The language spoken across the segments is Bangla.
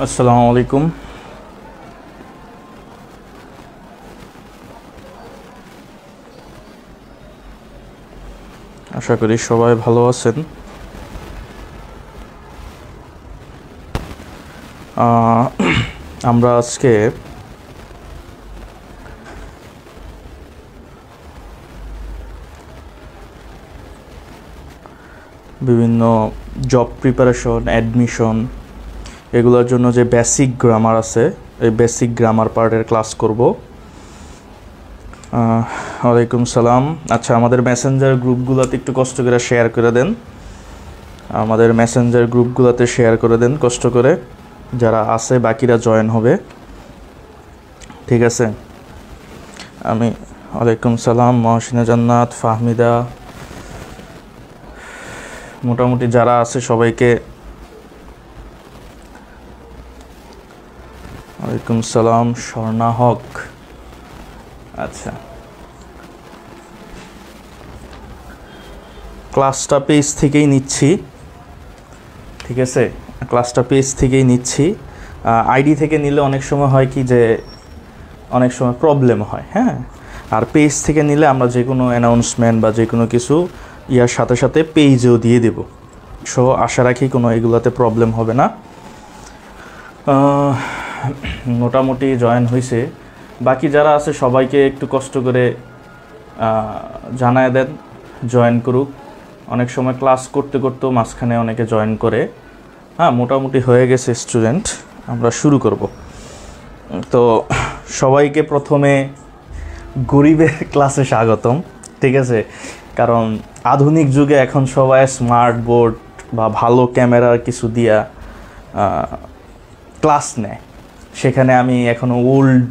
আসসালামু আলাইকুম। আশা করি সবাই ভালো আছেন। আমরা আজকে বিভিন্ন জব প্রিপারেশন, অ্যাডমিশন এগুলোর জন্য যে বেসিক গ্রামার আছে, এই বেসিক গ্রামার পার্টের ক্লাস করব। ওয়ালাইকুম সালাম। আচ্ছা, আমাদের মেসেঞ্জার গ্রুপগুলোতে একটু কষ্ট করে শেয়ার করে দেন। আমাদের মেসেঞ্জার গ্রুপগুলোতে শেয়ার করে দেন কষ্ট করে, যারা আছে বাকিরা জয়েন হবে, ঠিক আছে? ওয়ালাইকুম সালাম, মহসিনা জান্নাত, ফাহমিদা, মোটামুটি যারা আছে সবাইকে ওয়ালাইকুম সালাম। স্বর্ণা হক, আচ্ছা। ক্লাসটা পেজ থেকেই নিচ্ছি, ঠিক আছে? ক্লাসটা পেজ থেকেই নিচ্ছি। আইডি থেকে নিলে অনেক সময় হয় কি যে অনেক সময় প্রবলেম হয়, হ্যাঁ। আর পেজ থেকে নিলে আমরা যে কোনো অ্যানাউন্সমেন্ট বা যে কোনো কিছু ইয়ার সাথে সাথে পেজেও দিয়ে দেব। সো আশা রাখি কোনো এগুলাতে প্রবলেম হবে না। মোটামুটি জয়েন হয়েছে, বাকি যারা আছে সবাইকে একটু কষ্ট করে জানায় দেন জয়েন করুক। অনেক সময় ক্লাস করতে করতেও মাঝখানে অনেকে জয়েন করে। হ্যাঁ, মোটামুটি হয়ে গেছে স্টুডেন্ট, আমরা শুরু করব। তো সবাইকে প্রথমে গরিবের ক্লাসে স্বাগতম, ঠিক আছে? কারণ আধুনিক যুগে এখন সবাই স্মার্ট বোর্ড বা ভালো ক্যামেরার কিছু দিয়া ক্লাস নেয়, সেখানে আমি এখনও ওল্ড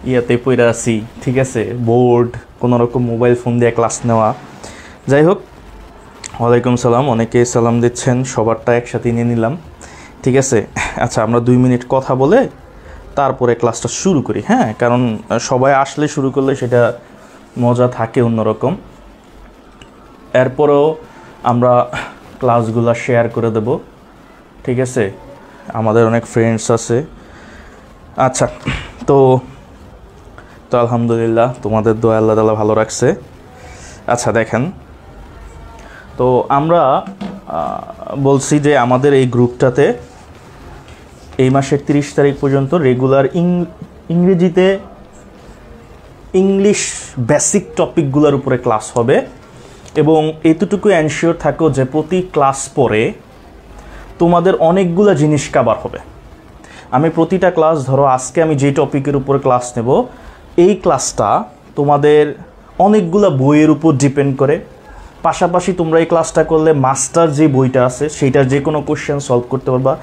ইয়াতে পড়ে আছি, ঠিক আছে? বোর্ড, কোনো রকম মোবাইল ফোন দিয়ে ক্লাস নেওয়া। যাই হোক, ওয়ালাইকুম সালাম, অনেকে সালাম দিচ্ছেন, সবারটা একসাথে নিয়ে নিলাম, ঠিক আছে? আচ্ছা, আমরা 2 মিনিট কথা বলে তারপরে ক্লাসটা শুরু করি, হ্যাঁ? কারণ সবাই আসলে শুরু করলে সেটা মজা থাকে অন্যরকম। এরপরেও আমরা ক্লাসগুলো শেয়ার করে দেব, ঠিক আছে? আমাদের অনেক ফ্রেন্ডস আছে। আচ্ছা, তো আলহামদুলিল্লাহ, তোমাদের দোয়া আল্লাহ তাআলা ভালো রাখছে। আচ্ছা, দেখেন, তো আমরা বলছি যে আমাদের এই গ্রুপটাতে এই মাসের 30 তারিখ পর্যন্ত রেগুলার ইংরেজিতে ইংলিশ বেসিক টপিকগুলোর উপরে ক্লাস হবে, এবং এতটুকু এনশিওর থাকো যে প্রতি ক্লাস পরে তোমাদের অনেকগুলো জিনিস কভার হবে। আমি প্রতিটা ক্লাস, ধরো আজকে আমি যে টপিকের উপর ক্লাস নেব, এই ক্লাসটা তোমাদের অনেকগুলো বইয়ের উপর ডিপেন্ড করে। পাশাপাশি তোমরা এই ক্লাসটা করলে মাস্টার যে বইটা আছে সেইটার যে কোনো কোশ্চেন সলভ করতে পারবা,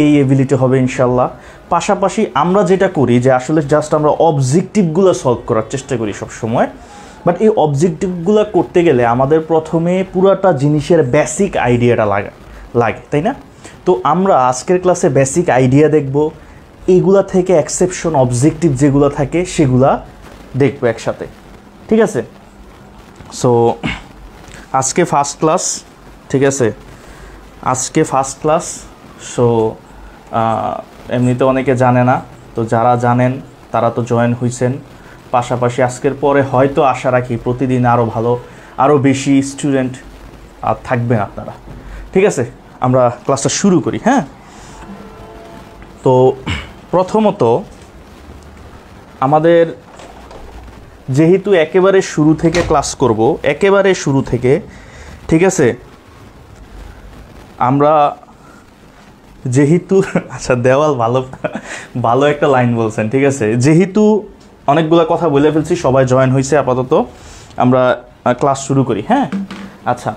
এই এবিলিটি হবে ইনশাল্লাহ। পাশাপাশি আমরা যেটা করি যে আসলে জাস্ট আমরা অবজেক্টিভগুলো সলভ করার চেষ্টা করি সব সময়, বাট এই অবজেক্টিভগুলো করতে গেলে আমাদের প্রথমে পুরাটা জিনিসের বেসিক আইডিয়াটা লাগে, তাই না? তো আমরা আজকের ক্লাসে বেসিক আইডিয়া দেখব, এইগুলা থেকে এক্সেপশন অবজেক্টিভ যেগুলো থাকে সেগুলা দেখব একসাথে, ঠিক আছে? সো আজকে ফার্স্ট ক্লাস, ঠিক আছে? আজকে ফার্স্ট ক্লাস। সো এমনিতে অনেকে জানে না, তো যারা জানেন তারা তো জয়েন হয়েছেন। পাশাপাশি আজকের পরে হয়তো আশা রাখি প্রতিদিন আরও ভালো, আরও বেশি স্টুডেন্ট থাকবেন আপনারা, ঠিক আছে? আমরা ক্লাসটা শুরু করি, হ্যাঁ? তো প্রথমত আমাদের যেহেতু একেবারে শুরু থেকে ক্লাস করব, একেবারে শুরু থেকে, ঠিক আছে? আমরা যেহেতু আচ্ছা, দেওয়াল ভালো একটা লাইন বলছেন, ঠিক আছে? যেহেতু অনেকগুলো কথা বলে ফেলছি, সবাই জয়েন হয়েছে, আপাতত আমরা ক্লাস শুরু করি, হ্যাঁ? আচ্ছা,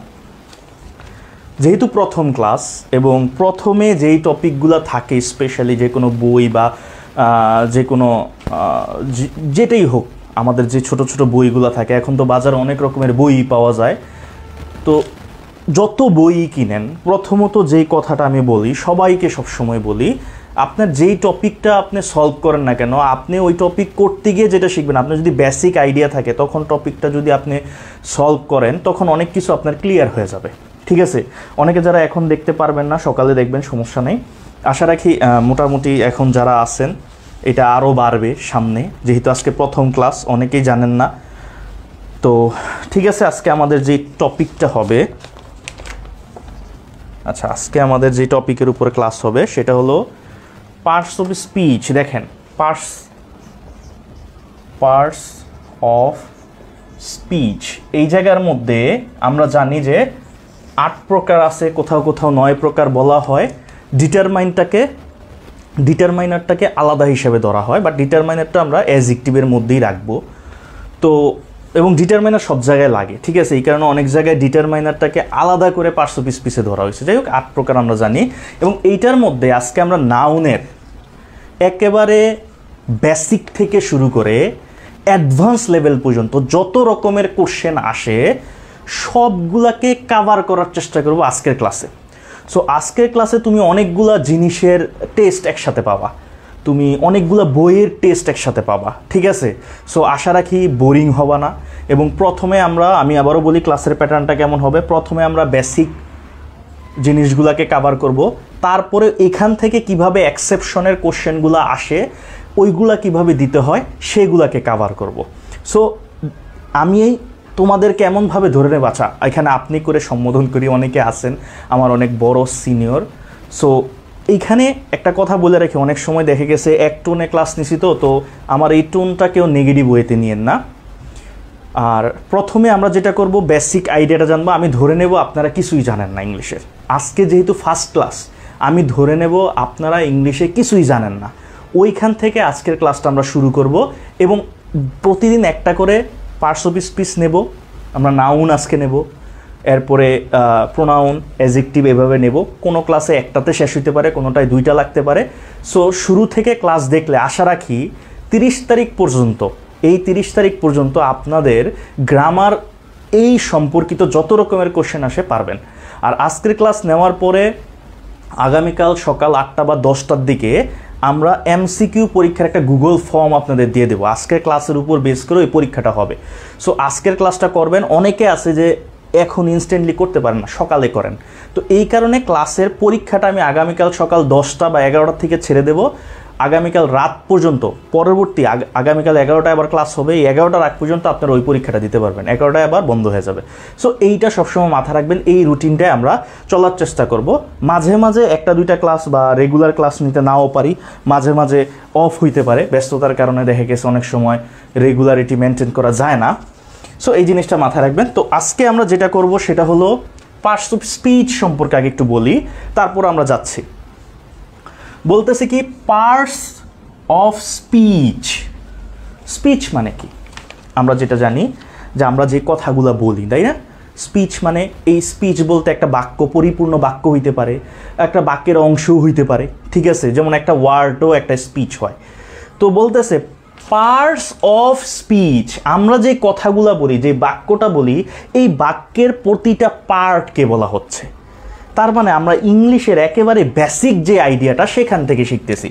যেহেতু প্রথম ক্লাস এবং প্রথমে যেই টপিকগুলো থাকে, স্পেশালি যে কোনো বই বা যে কোনো যেটাই হোক, আমাদের যে ছোট ছোট বইগুলো থাকে, এখন তো বাজারে অনেক রকমের বই পাওয়া যায়, তো যত বই কিনেন, প্রথমত যেই কথাটা আমি বলি, সবাইকে সবসময় বলি, আপনার যেই টপিকটা আপনি সলভ করেন না কেন, আপনি ওই টপিক করতে গিয়ে যেটা শিখবেন, আপনার যদি বেসিক আইডিয়া থাকে, তখন টপিকটা যদি আপনি সলভ করেন, তখন অনেক কিছু আপনার ক্লিয়ার হয়ে যাবে, ঠিক আছে? অনেকে যারা এখন দেখতে পারবেন না, সকালে দেখবেন, সমস্যা নেই। আশা রাখি মোটামুটি এখন যারা আছেন এটা আরও বাড়বে সামনে, যেহেতু আজকে প্রথম ক্লাস, অনেকেই জানেন না। তো ঠিক আছে, আজকে আমাদের যে টপিকটা হবে, আচ্ছা আজকে আমাদের যে টপিকের উপরে ক্লাস হবে সেটা হলো পার্টস অফ স্পিচ। দেখেন, পার্টস অফ স্পিচ, এই জায়গার মধ্যে আমরা জানি যে 8 প্রকার আছে, কোথাও কোথাও 9 প্রকার বলা হয়। ডিটারমাইনারটাকে আলাদা হিসেবে ধরা হয়, বাট ডিটারমাইনারটা আমরা অ্যাডজেক্টিভের মধ্যেই রাখবো। তো এবং ডিটারমাইনার সব জায়গায় লাগে, ঠিক আছে, এই কারণে অনেক জায়গায় ডিটারমাইনারটাকে আলাদা করে পার্টস অফ স্পিচে ধরা হয়েছে। যাই হোক, 8 প্রকার আমরা জানি, এবং এইটার মধ্যে আজকে আমরা নাউনের একেবারে বেসিক থেকে শুরু করে অ্যাডভান্স লেভেল পর্যন্ত যত রকমের কোশ্চেন আসে সবগুলাকে কাভার করার চেষ্টা করব আজকের ক্লাসে। সো আজকের ক্লাসে তুমি অনেকগুলা জিনিসের টেস্ট একসাথে পাবা, তুমি অনেকগুলো বইয়ের টেস্ট একসাথে পাবা, ঠিক আছে। সো আশা রাখি বোরিং হবে না। এবং প্রথমে আমি আবারও বলি ক্লাসের প্যাটার্নটা কেমন হবে। প্রথমে আমরা বেসিক জিনিসগুলোকে কভার করব, তারপরে এখান থেকে কিভাবে এক্সেপশনের কোশ্চেনগুলো আসে ওইগুলা কিভাবে দিতে হয় সেগুলাকে কভার করব। সো আমি তোমাদেরকে এমনভাবে ধরে নেব, আচ্ছা এখানে আপনি করে সম্বোধন করি, অনেকে আছেন আমার অনেক বড় সিনিয়র। সো এইখানে একটা কথা বলে রাখি, অনেক সময় দেখে গেছে এক টোনে ক্লাস নিছি, তো আমার এই টোনটাকেও নেগেটিভ ওয়েতে নিয়েন না। আর প্রথমে আমরা যেটা করব, বেসিক আইডিয়াটা জানবো। আমি ধরে নেব আপনারা কিছুই জানেন না ইংলিশের। আজকে যেহেতু ফার্স্ট ক্লাস, আমি ধরে নেব আপনারা ইংলিশে কিছুই জানেন না। ওইখান থেকে আজকের ক্লাসটা আমরা শুরু করব, এবং প্রতিদিন একটা করে পার্টস অফ স্পিচ নেব। আমরা নাউন আজকে নেব, এরপরে প্রোনাউন, অ্যাডজেক্টিভ এভাবে নেব। কোনো ক্লাসে একটাতে শেষ হইতে পারে, কোনোটায় 2টা লাগতে পারে। সো শুরু থেকে ক্লাস দেখলে আশা রাখি 30 তারিখ পর্যন্ত, এই 30 তারিখ পর্যন্ত আপনাদের গ্রামার এই সম্পর্কিত যত রকমের কোশ্চেন আসে পারবেন। আর আজকের ক্লাস নেওয়ার পরে আগামীকাল সকাল 8টা বা 10টার দিকে আমরা এমসিকিউ পরীক্ষার একটা গুগল ফর্ম আপনাদের দিয়ে দেবো। আজকের ক্লাসের উপর বেস করে ওই পরীক্ষাটা হবে। সো আজকের ক্লাসটা করবেন। অনেকে আছে যে এখন ইনস্ট্যান্টলি করতে পারেন না, সকালে করেন। তো এই কারণে ক্লাসের পরীক্ষাটা আমি আগামীকাল সকাল 10টা বা 11টা থেকে ছেড়ে দেব আগামীকাল রাত পর্যন্ত। পরবর্তী আগামীকাল 11টায় আবার ক্লাস হবে, এই 11টার আগ পর্যন্ত আপনারা ওই পরীক্ষাটা দিতে পারবেন, 11টায় আবার বন্ধ হয়ে যাবে। সো এইটা সবসময় মাথা রাখবেন, এই রুটিনটায় আমরা চলার চেষ্টা করব। মাঝে মাঝে 1-2টা ক্লাস বা রেগুলার ক্লাস নিতে নাও পারি, মাঝে মাঝে অফ হইতে পারে, ব্যস্ততার কারণে দেখা গেছে অনেক সময় রেগুলারিটি মেনটেন করা যায় না। সো এই জিনিসটা মাথায় রাখবেন। তো আজকে আমরা যেটা করব সেটা হলো পার্টস অফ স্পিচ সম্পর্কে আগে একটু বলি, তারপর আমরা যাচ্ছি। বলতেছে কি পার্টস অফ স্পিচ। স্পিচ মানে কি? আমরা যেটা জানি যে আমরা যে কথাগুলো বলি, তাই না? স্পিচ মানে, এই স্পিচ বলতে একটা বাক্য, পরিপূর্ণ বাক্য হইতে পারে, একটা বাক্যের অংশও হইতে পারে, ঠিক আছে, যেমন একটা ওয়ার্ডও একটা স্পিচ হয়। তো বলতেছে পার্টস অফ স্পিচ, আমরা যে কথাগুলো বলি, যে বাক্যটা বলি, এই বাক্যের প্রতিটা পার্টকে বলা হচ্ছে। তার মানে আমরা ইংলিশের একেবারে বেসিক যে আইডিয়াটা সেখান থেকে শিখতেছি।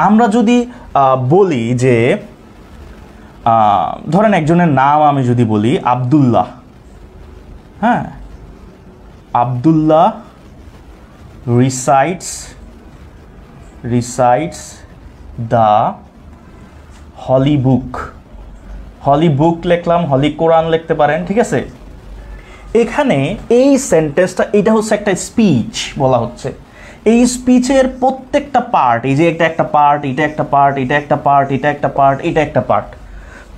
আমরা যদি বলি যে ধরেন একজনের নাম আমি যদি বলি আব্দুল্লাহ, হ্যাঁ, আব্দুল্লাহ রিসাইটস দ্য হলি বুক। হলি বুক লিখলাম, হলি কোরআন লিখতে পারেন, ঠিক আছে। এখানে এই সেন্টেন্সটা, এটা হচ্ছে একটা স্পিচ বলা হচ্ছে। এই স্পিচের প্রত্যেকটা পার্ট, এই যে একটা পার্ট, এটা একটা পার্ট, এটা একটা পার্ট, এটা একটা পার্ট, এটা একটা পার্ট,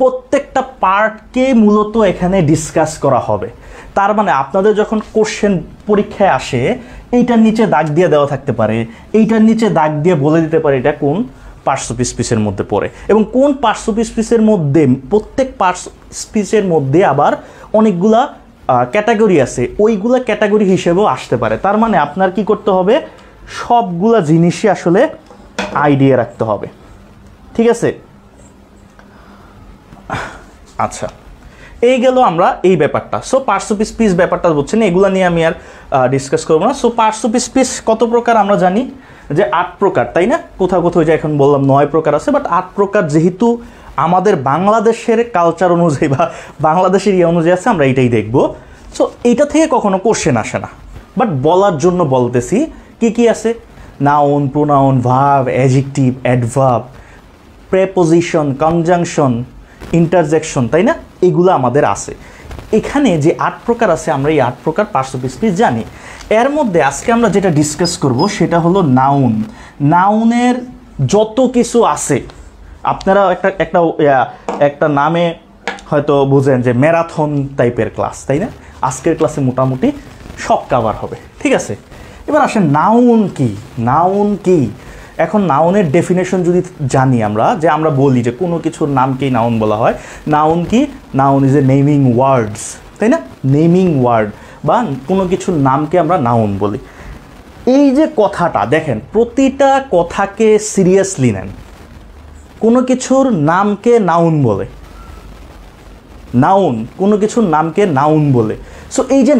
প্রত্যেকটা পার্টকে মূলত এখানে ডিসকাস করা হবে। তার মানে আপনাদের যখন কোশ্চেন পরীক্ষায় আসে, এইটার নিচে দাগ দিয়ে দেওয়া থাকতে পারে, এইটার নিচে দাগ দিয়ে বলে দিতে পারে এটা কোন পার্টস অফ স্পিচের মধ্যে পড়ে, এবং কোন পার্টস অফ স্পিচের মধ্যে, প্রত্যেক পার্টস স্পিচের মধ্যে আবার অনেকগুলা ক্যাটাগরি আছে, ওইগুলা ক্যাটাগরি হিসেবেও আসতে পারে। তার মানে আপনার কি করতে হবে, সবগুলা জিনিসই আসলে আইডিয়া রাখতে হবে, ঠিক আছে। আচ্ছা, এই গেল আমরা এই ব্যাপারটা। সো পার্টস অফ স্পিচ ব্যাপারটা বুঝছেন, এগুলো নিয়ে আমি আর ডিসকাস করবো না। সো পার্টস অফ স্পিচ কত প্রকার আমরা জানি যে 8 প্রকার, তাই না? কোথাও কোথাও যে এখন বললাম 9 প্রকার আছে, বাট 8 প্রকার যেহেতু আমাদের বাংলাদেশের কালচার অনুযায়ী বা বাংলাদেশের ইয়ে অনুযায়ী আছে, আমরা এইটাই দেখব। সো এইটা থেকে কখনো কোশ্চেন আসে না, বাট বলার জন্য বলতেছি কি কি আছে। Noun, pronoun, verb, adjective, adverb, preposition, conjunction, interjection, তাই না? এগুলো আমাদের আছে। এখানে যে 8 প্রকার আছে আমরা এই 8 প্রকার পার্টস অফ স্পিচ জানি। এর মধ্যে আজকে আমরা যেটা ডিসকাস করব সেটা হলো নাউন। নাউনের যত কিছু আছে আপনারা একটা নামে হয়তো বুঝেন যে ম্যারাথন টাইপের ক্লাস, তাই না? আজকের ক্লাসে মোটামুটি সব কভার হবে, ঠিক আছে? এবার আসেন নাউন কি? নাউন কি? এখন নাউনের ডেফিনেশন যদি জানি আমরা, যে আমরা বলি যে কোনো কিছুর নামকেই নাউন বলা হয়। নাউন কি? নাউন ইজ এ নেমিং ওয়ার্ডস, তাই না? নেমিং ওয়ার্ড বা কোনো কিছুর নামকে আমরা নাউন বলি। এই যে কথাটা দেখেন, প্রতিটা কথাকে সিরিয়াসলি নেন। কোনো কিছুর নামকে নাউন বলে, নাউন, কোনো কিছুর নামকে নাউন বলে। সো এই যে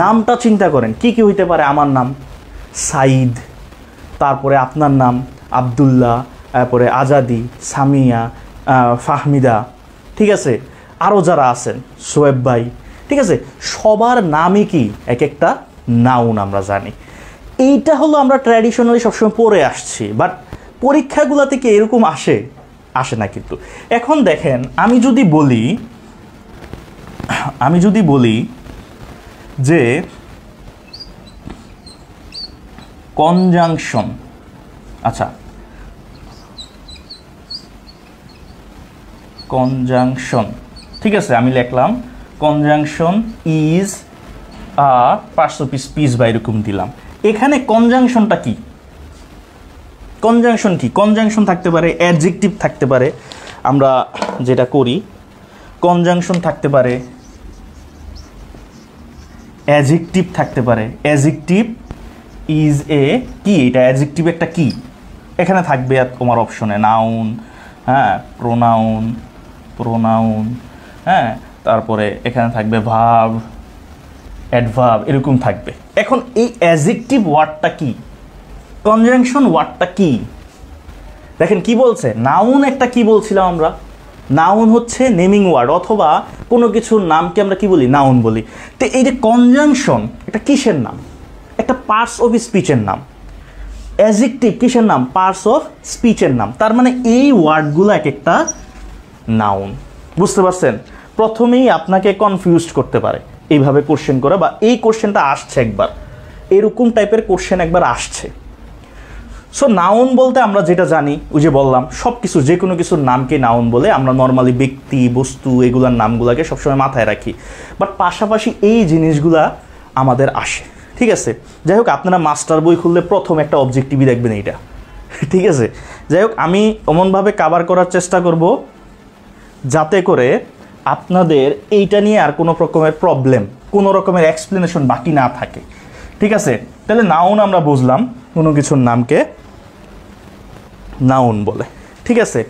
নামটা চিন্তা করেন কি কি হইতে পারে। আমার নাম সাইদ, তারপরে আপনার নাম আবদুল্লাহ, তারপরে আজাদি, সামিয়া, ফাহমিদা, ঠিক আছে? আরও যারা আছেন, সোয়েব ভাই, ঠিক আছে? সবার নামই কি এক একটা নাউন আমরা জানি। এইটা হলো আমরা ট্র্যাডিশনালি সবসময় পড়ে আসছি, বাট পরীক্ষাগুলো থেকে এরকম আসে না কিন্তু। এখন দেখেন, আমি যদি বলি যে কনজাংশন, আচ্ছা কনজাংশন, ঠিক আছে, আমি লিখলাম conjunction is a parts of speech বা এরকম দিলাম। এখানে কনজাংশনটা কি? কনজাংশন কি? কনজাংশন থাকতে পারে, অ্যাডজেক্টিভ থাকতে পারে, আমরা যেটা করি কনজাংশন থাকতে পারে, অ্যাডজেক্টিভ থাকতে পারে। অ্যাডজেক্টিভ ইজ এ কি? এটা অ্যাডজেক্টিভ একটা কি এখানে থাকবে তোমার অপশনে, নাউন, হ্যাঁ, প্রোনাউন, হ্যাঁ, তারপরে এখানে থাকবে ভার্ব, অ্যাডভার্ব, এরকম থাকবে। এখন এই অ্যাডজেক্টিভ ওয়ার্ডটা কি? কনজাংশন ওয়ার্ডটা কি? দেখেন কি বলছে, নাউন একটা কি বলছিলাম আমরা? নাউন হচ্ছে নেমিং ওয়ার্ড, অথবা কোনো কিছুর নামকে আমরা কি বলি? নাউন বলি। তো এই যে কনজাংশন, এটা কিসের নাম? একটা পার্টস অফ স্পিচের নাম। অ্যাডজেক্টিভ কিসের নাম? পার্টস অফ স্পিচের নাম। তার মানে এই ওয়ার্ডগুলো এক একটা নাউন। বুঝতে পারছেন? প্রথমেই আপনাকে কনফিউজড করতে পারে এইভাবে কোশ্চেন করে, বা এই কোশ্চেনটা আসছে একবার, এরকম টাইপের কোশ্চেন একবার আসছে। সো নাউন বলতে আমরা যেটা জানি, ওই যে বললাম, সব কিছু, যে কোনো কিছুর নামকে নাউন বলে। আমরা নর্মালি ব্যক্তি, বস্তু, এগুলার নামগুলোকে সবসময় মাথায় রাখি, বাট পাশাপাশি এই জিনিসগুলা আমাদের আসে, ঠিক আছে? যাই হোক, আপনারা মাস্টার বই খুললে প্রথম একটা অবজেক্টিভই দেখবেন এইটা, ঠিক আছে? যাই হোক, আমি এমনভাবে কভার করার চেষ্টা করব যাতে করে আপনাদের এইটা নিয়ে আর কোনো রকমের প্রবলেম, কোনো রকমের এক্সপ্লেনেশন বাকি না থাকে, ঠিক আছে? তাহলে নাউন আমরা বুঝলাম, কোনো কিছুর নামকে নাউন বলে, ঠিক আছে?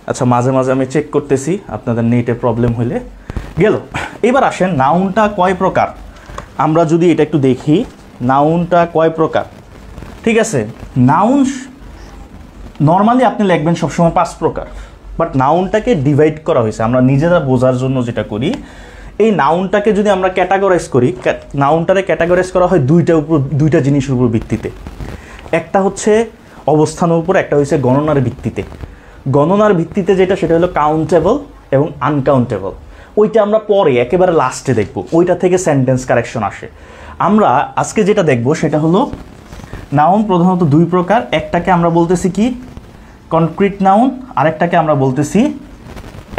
আচ্ছা, মাঝে মাঝে আমি চেক করতেছি আপনাদের নেটে প্রবলেম হইলে গেল। এবার আসেন, নাউনটা কয় প্রকার আমরা যদি এটা একটু দেখি। নাউনটা কয় প্রকার, ঠিক আছে? নাউন নর্মালি আপনি লিখবেন সবসময় 5 প্রকার, বাট নাউনটাকে ডিভাইড করা হয়েছে। আমরা নিজেরা বোঝার জন্য যেটা করি, এই নাউনটাকে যদি আমরা ক্যাটাগরাইজ করি, নাউনটারে ক্যাটাগরাইজ করা হয় দুইটা জিনিসের উপর ভিত্তিতে। একটা হচ্ছে অবস্থানের উপর, একটা হচ্ছে গণনার ভিত্তিতে। গণনার ভিত্তিতে যেটা, সেটা হলো কাউন্টেবল এবং আনকাউন্টেবল। ওইটা আমরা পরে একেবারে লাস্টে দেখব, ওইটা থেকে সেন্টেন্স কারেকশন আসে। আমরা আজকে যেটা দেখব সেটা হলো নাউন প্রধানত 2 প্রকার। একটাকে আমরা বলতেছি কি? কনক্রিট নাউন, আরেকটাকে আমরা বলতেছি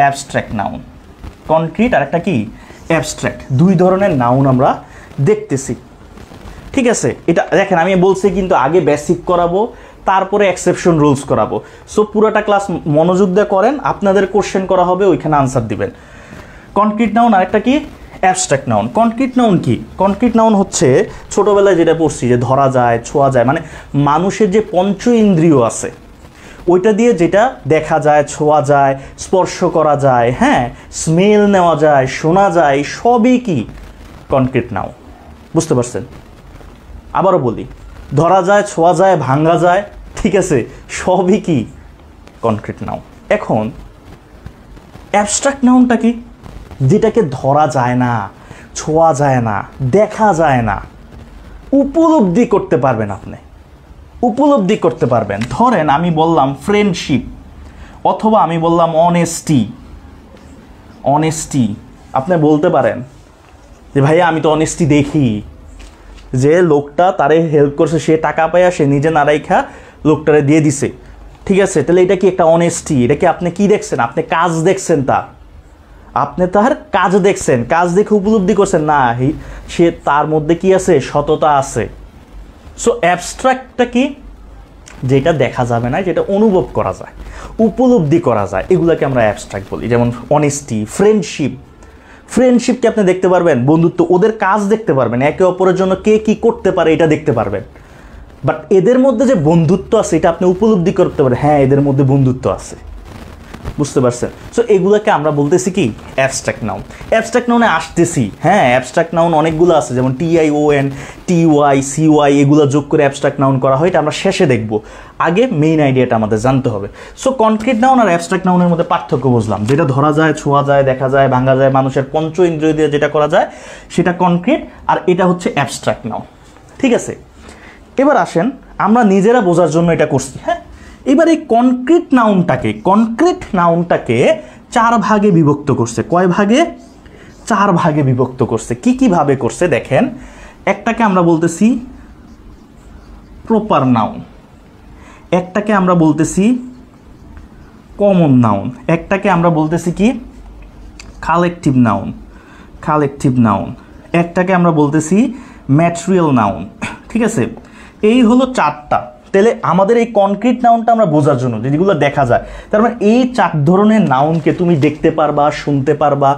অ্যাবস্ট্রাক্ট নাউন। কনক্রিট আর একটা কি? অ্যাবস্ট্রাক্ট। 2 ধরনের নাউন আমরা দেখতেছি, ঠিক আছে? এটা দেখেন, আমি বলছি কিন্তু আগে বেসিক করাবো, তারপরে এক্সেপশন রুলস করাবো। সো পুরোটা ক্লাস মনোযোগ দিয়ে করেন, আপনাদের কোশ্চেন করা হবে, ওইখানে আনসার দিবেন। কনক্রিট নাউন আরেকটা কি? Abstract noun. কনক্রিট নাউন কি? কনক্রিট নাউন হচ্ছে ছোটোবেলায় যেটা পড়ছি, যে ধরা যায়, ছোঁয়া যায়, মানে মানুষের যে পঞ্চ ইন্দ্রিয় আছে ওইটা দিয়ে যেটা দেখা যায়, ছোঁয়া যায়, স্পর্শ করা যায়, হ্যাঁ, স্মেল নেওয়া যায়, শোনা যায়, সবই কি? Concrete noun. বুঝতে পারছেন? আবারও বলি, ধরা যায়, ছোঁয়া যায়, ভাঙ্গা যায়, ঠিক আছে, সবই কি? Concrete noun. এখন অ্যাবস্ট্রাক্ট নাউনটা কি? যেটাকে ধরা যায় না, ছোঁয়া যায় না, দেখা যায় না, উপলব্ধি করতে পারবেন, আপনি উপলব্ধি করতে পারবেন। ধরেন আমি বললাম ফ্রেন্ডশিপ, অথবা আমি বললাম অনেস্টি। আপনি বলতে পারেন যে ভাইয়া আমি তো অনেস্টি দেখি, যে লোকটা তারে হেল্প করছে, সে টাকা পায়, সে নিজে না রাইখা লোকটারে দিয়ে দিছে, ঠিক আছে, তাহলে এটা কি একটা অনেস্টি? এটা কি আপনি কি দেখছেন? আপনি কাজ দেখছেন, আপনি তার কাজ দেখছেন, কাজ দেখে উপলব্ধি করছেন না সে তার মধ্যে কি আছে, সততা আছে। সো অ্যাবস্ট্রাক্টটা কি? যেটা দেখা যাবে না, যেটা অনুভব করা যায়, উপলব্ধি করা যায়, এগুলোকে আমরা অ্যাবস্ট্রাক্ট বলি। যেমন অনেস্টি, ফ্রেন্ডশিপকে আপনি দেখতে পারবেন, বন্ধুত্ব, ওদের কাজ দেখতে পারবেন, একে অপরের জন্য কে কি করতে পারে এটা দেখতে পারবেন। বাট এদের মধ্যে যে বন্ধুত্ব আছে এটা আপনি উপলব্ধি করতে পারেন, হ্যাঁ এদের মধ্যে বন্ধুত্ব আছে, বুঝতে পারছেন? সো এগুলোকে আমরা বলতেছি কি, অ্যাবস্ট্রাক্ট নাউন। অ্যাবস্ট্রাক্ট নাউনে আসতেছি, হ্যাঁ অ্যাবস্ট্রাক্ট নাউন অনেকগুলো আছে, যেমন TION, TY, CY এগুলো যোগ করে অ্যাবস্ট্রাক্ট নাউন করা হয়, এটা আমরা শেষে দেখব। আগে মেইন আইডিয়াটা আমাদের জানতে হবে। সো কনক্রিট নাউন আর অ্যাবস্ট্রাক্ট নাউনের মধ্যে পার্থক্য বুঝলাম, যেটা ধরা যায়, ছোঁয়া যায়, দেখা যায়, ভাঙা যায়, মানুষের পঞ্চ ইন্দ্রিয় দিয়ে যেটা করা যায় সেটা কনক্রিট, আর এটা হচ্ছে অ্যাবস্ট্রাক্ট নাউন, ঠিক আছে? এবার আসেন, আমরা নিজেরা বোঝার জন্য এটা করছি, হ্যাঁ। এবার এই কনক্রিট নাউনটাকে 4 ভাগে বিভক্ত করছে। কয় ভাগে? 4 ভাগে বিভক্ত করছে। কি ভাবে করছে দেখেন। একটাকে আমরা বলতেছি প্রপার নাউন, একটাকে আমরা বলতেছি কমন নাউন, একটাকে আমরা বলতেছি কি কালেকটিভ নাউন, একটাকে আমরা বলতেছি ম্যাটেরিয়াল নাউন, ঠিক আছে? এই হলো 4টা। তাহলে আমাদের এই কনক্রিট নাউনটা আমরা বোঝার জন্য, যেগুলো দেখা যায়, তার মানে এই 4 ধরনের নাউনকে তুমি দেখতে পারবা, শুনতে পারবা,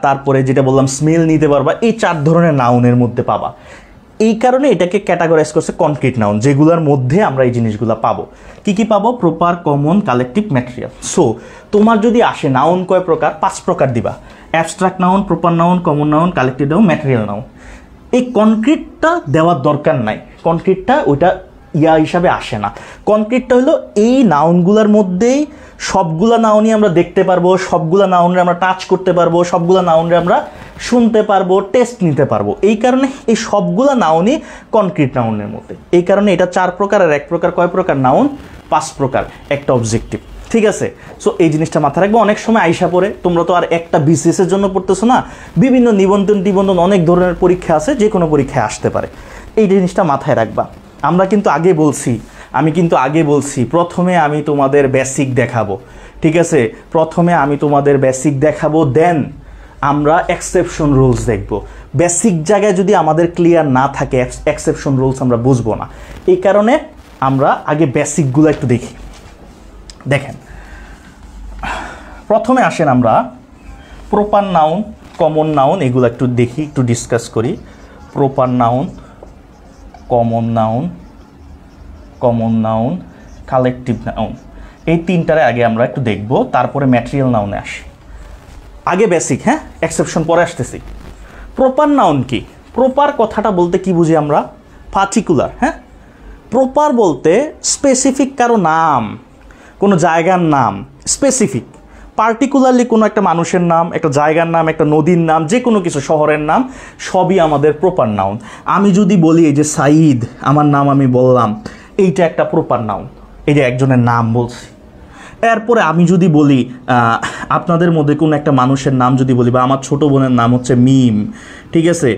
তারপরে যেটা বললাম স্মেল নিতে পারবা, এই 4 ধরনের নাউনের মধ্যে পাবা। এই কারণে এটাকে ক্যাটাগরাইজ করছে কনক্রিট নাউন, যেগুলোর মধ্যে আমরা এই জিনিসগুলো পাবো। কি পাবো? Proper, common, collective, material. So তোমার যদি আসে নাউন কয় প্রকার? 5 প্রকার দিবা। Abstract noun, proper noun, common noun, collective noun, material noun. এই কনক্রিটটা দেওয়ার দরকার নাই, কনক্রিটটা ওইটা হিসাবে আসে না। কনক্রিটটা হলো এই নাউনগুলোর মধ্যেই সবগুলা নাউনই আমরা দেখতে পারবো, সবগুলা নাউনরে আমরা টাচ করতে পারবো, সবগুলা নাউনরে আমরা শুনতে পারবো, টেস্ট নিতে পারবো। এই কারণে এই সবগুলা নাউনই কনক্রিট নাউনের মধ্যে। এই কারণে এটা 4 প্রকার, আর 1 প্রকার। কয় প্রকার? নাউন 5 প্রকার, একটা অবজেক্টিভ, ঠিক আছে? সো এই জিনিসটা মাথায় রাখবো। অনেক সময় আইসা পড়ে, তোমরা তো আর একটা BCS এর জন্য পড়তেছো না, বিভিন্ন নিবন্ধন অনেক ধরনের পরীক্ষা আছে, যে কোনো পরীক্ষায় আসতে পারে। এই জিনিসটা মাথায় রাখবা। আমি কিন্তু আগে বলছি প্রথমে আমি তোমাদের বেসিক দেখাবো, ঠিক আছে? প্রথমে আমি তোমাদের বেসিক দেখাবো, দেন আমরা এক্সেপশন রুলস দেখব। বেসিক জায়গায় যদি আমাদের ক্লিয়ার না থাকে, এক্সেপশন রুলস আমরা বুঝবো না। এই কারণে আমরা আগে বেসিকগুলো একটু দেখি। দেখেন, প্রথমে আসেন আমরা প্রপার নাউন, কমন নাউন এগুলো একটু দেখি, একটু ডিসকাস করি। Proper noun, common noun, collective noun, এই 3টারে আগে আমরা একটু দেখব, তারপরে ম্যাটেরিয়াল নাউনে আসি। আগে বেসিক, হ্যাঁ, এক্সেপশন পরে আসতেছি। প্রপার নাউন কি? প্রপার কথাটা বলতে কি বুঝি আমরা? পার্টিকুলার, হ্যাঁ। প্রপার বলতে স্পেসিফিক কারো নাম, কোনো জায়গার নাম, স্পেসিফিক, পার্টিকুলারলি কোনো একটা মানুষের নাম, একটা জায়গার নাম, একটা নদীর নাম, যে কোনো কিছু, শহরের নাম, সবই আমাদের প্রপার নাউন। আমি যদি বলি এই যে সাঈদ, আমার নাম আমি বললাম, এইটা একটা প্রপার নাউন, এই যে একজনের নাম বলছি। এরপরে আমি যদি বলি আপনাদের মধ্যে কোনো একটা মানুষের নাম যদি বলি, বা আমার ছোটো বোনের নাম হচ্ছে মিম, ঠিক আছে,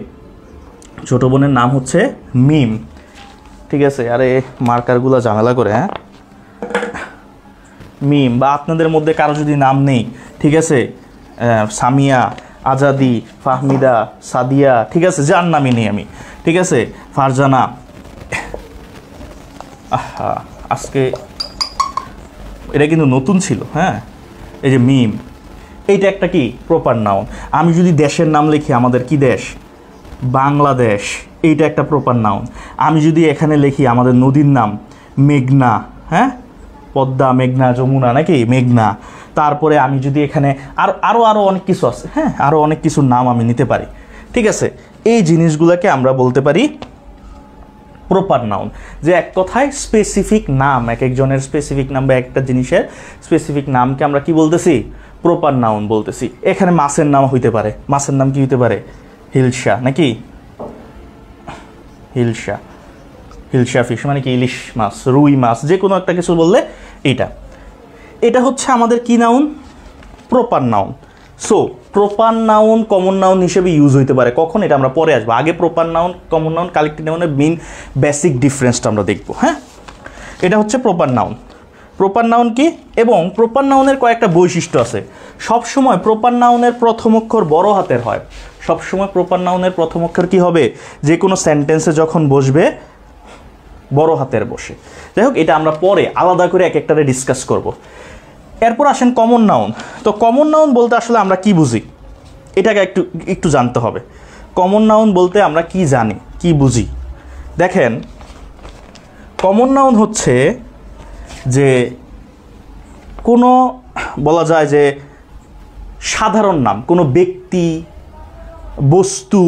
ছোটো বোনের নাম হচ্ছে মিম, ঠিক আছে? আরে মার্কারগুলো ঝামেলা করে, হ্যাঁ। মিম, বা আপনাদের মধ্যে কারো যদি নাম নেই, ঠিক আছে, সামিয়া, আজাদি, ফাহমিদা, সাদিয়া, ঠিক আছে, যার নামই নেই আমি, ঠিক আছে, ফারজানা। আজকে এটা কিন্তু নতুন ছিল, হ্যাঁ। এই যে মিম, এইটা একটা কি প্রপার নাউন। আমি যদি দেশের নাম লিখি, আমাদের কি দেশ? বাংলাদেশ, এইটা একটা প্রপার নাউন। আমি যদি এখানে লিখি আমাদের নদীর নাম মেঘনা, হ্যাঁ, পদ্মা, মেঘনা, যমুনা, নাকি মেঘনা। তারপরে আমি যদি এখানে আরও অনেক কিছু আছে, হ্যাঁ, আরও অনেক কিছুর নাম আমি নিতে পারি, ঠিক আছে? এই জিনিসগুলোকে আমরা বলতে পারি প্রপার নাউন, যে এক কথায় স্পেসিফিক নাম, এক একজনের স্পেসিফিক নাম বা একটা জিনিসের স্পেসিফিক নামকে আমরা কি বলতেছি? প্রপার নাউন বলতেছি। এখানে মাছের নাম হইতে পারে, মাছের নাম কি হইতে পারে? হিলসা, নাকি হিলসা, হিলসা ফিশ মানে কি ইলিশ মাছ, রুই মাছ, যে কোনো একটা কিছু বললে এটা হচ্ছে আমাদের কি noun, proper noun. So proper noun common noun হিসেবে ইউজ হইতে পারে কখন, এটা আমরা পরে আসবো। আগে proper noun, common noun, collective নাউনের মেইন বেসিক ডিফারেন্সটা আমরা দেখবো। হ্যাঁ, এটা হচ্ছে প্রপার নাউন। প্রপার নাউন কি, এবং প্রপার নাউনের কয়েকটা বৈশিষ্ট্য আছে। সবসময় প্রপার নাউনের প্রথম অক্ষর বড় হাতের হয়। সবসময় প্রপার নাউনের প্রথম অক্ষর কি হবে, যে কোনো সেন্টেন্সে যখন বসবে বড় হাতের বসে। যাই হোক, এটা আমরা পরে আলাদা করে এক একটারে ডিসকাস করব। এরপর আসেন কমন নাউন। তো কমন নাউন বলতে আসলে আমরা কি বুঝি, এটাকে একটু জানতে হবে। কমন নাউন বলতে আমরা কি জানি, কি বুঝি? দেখেন, কমন নাউন হচ্ছে যে কোনো, বলা যায় যে সাধারণ নাম, কোনো ব্যক্তি, বস্তু,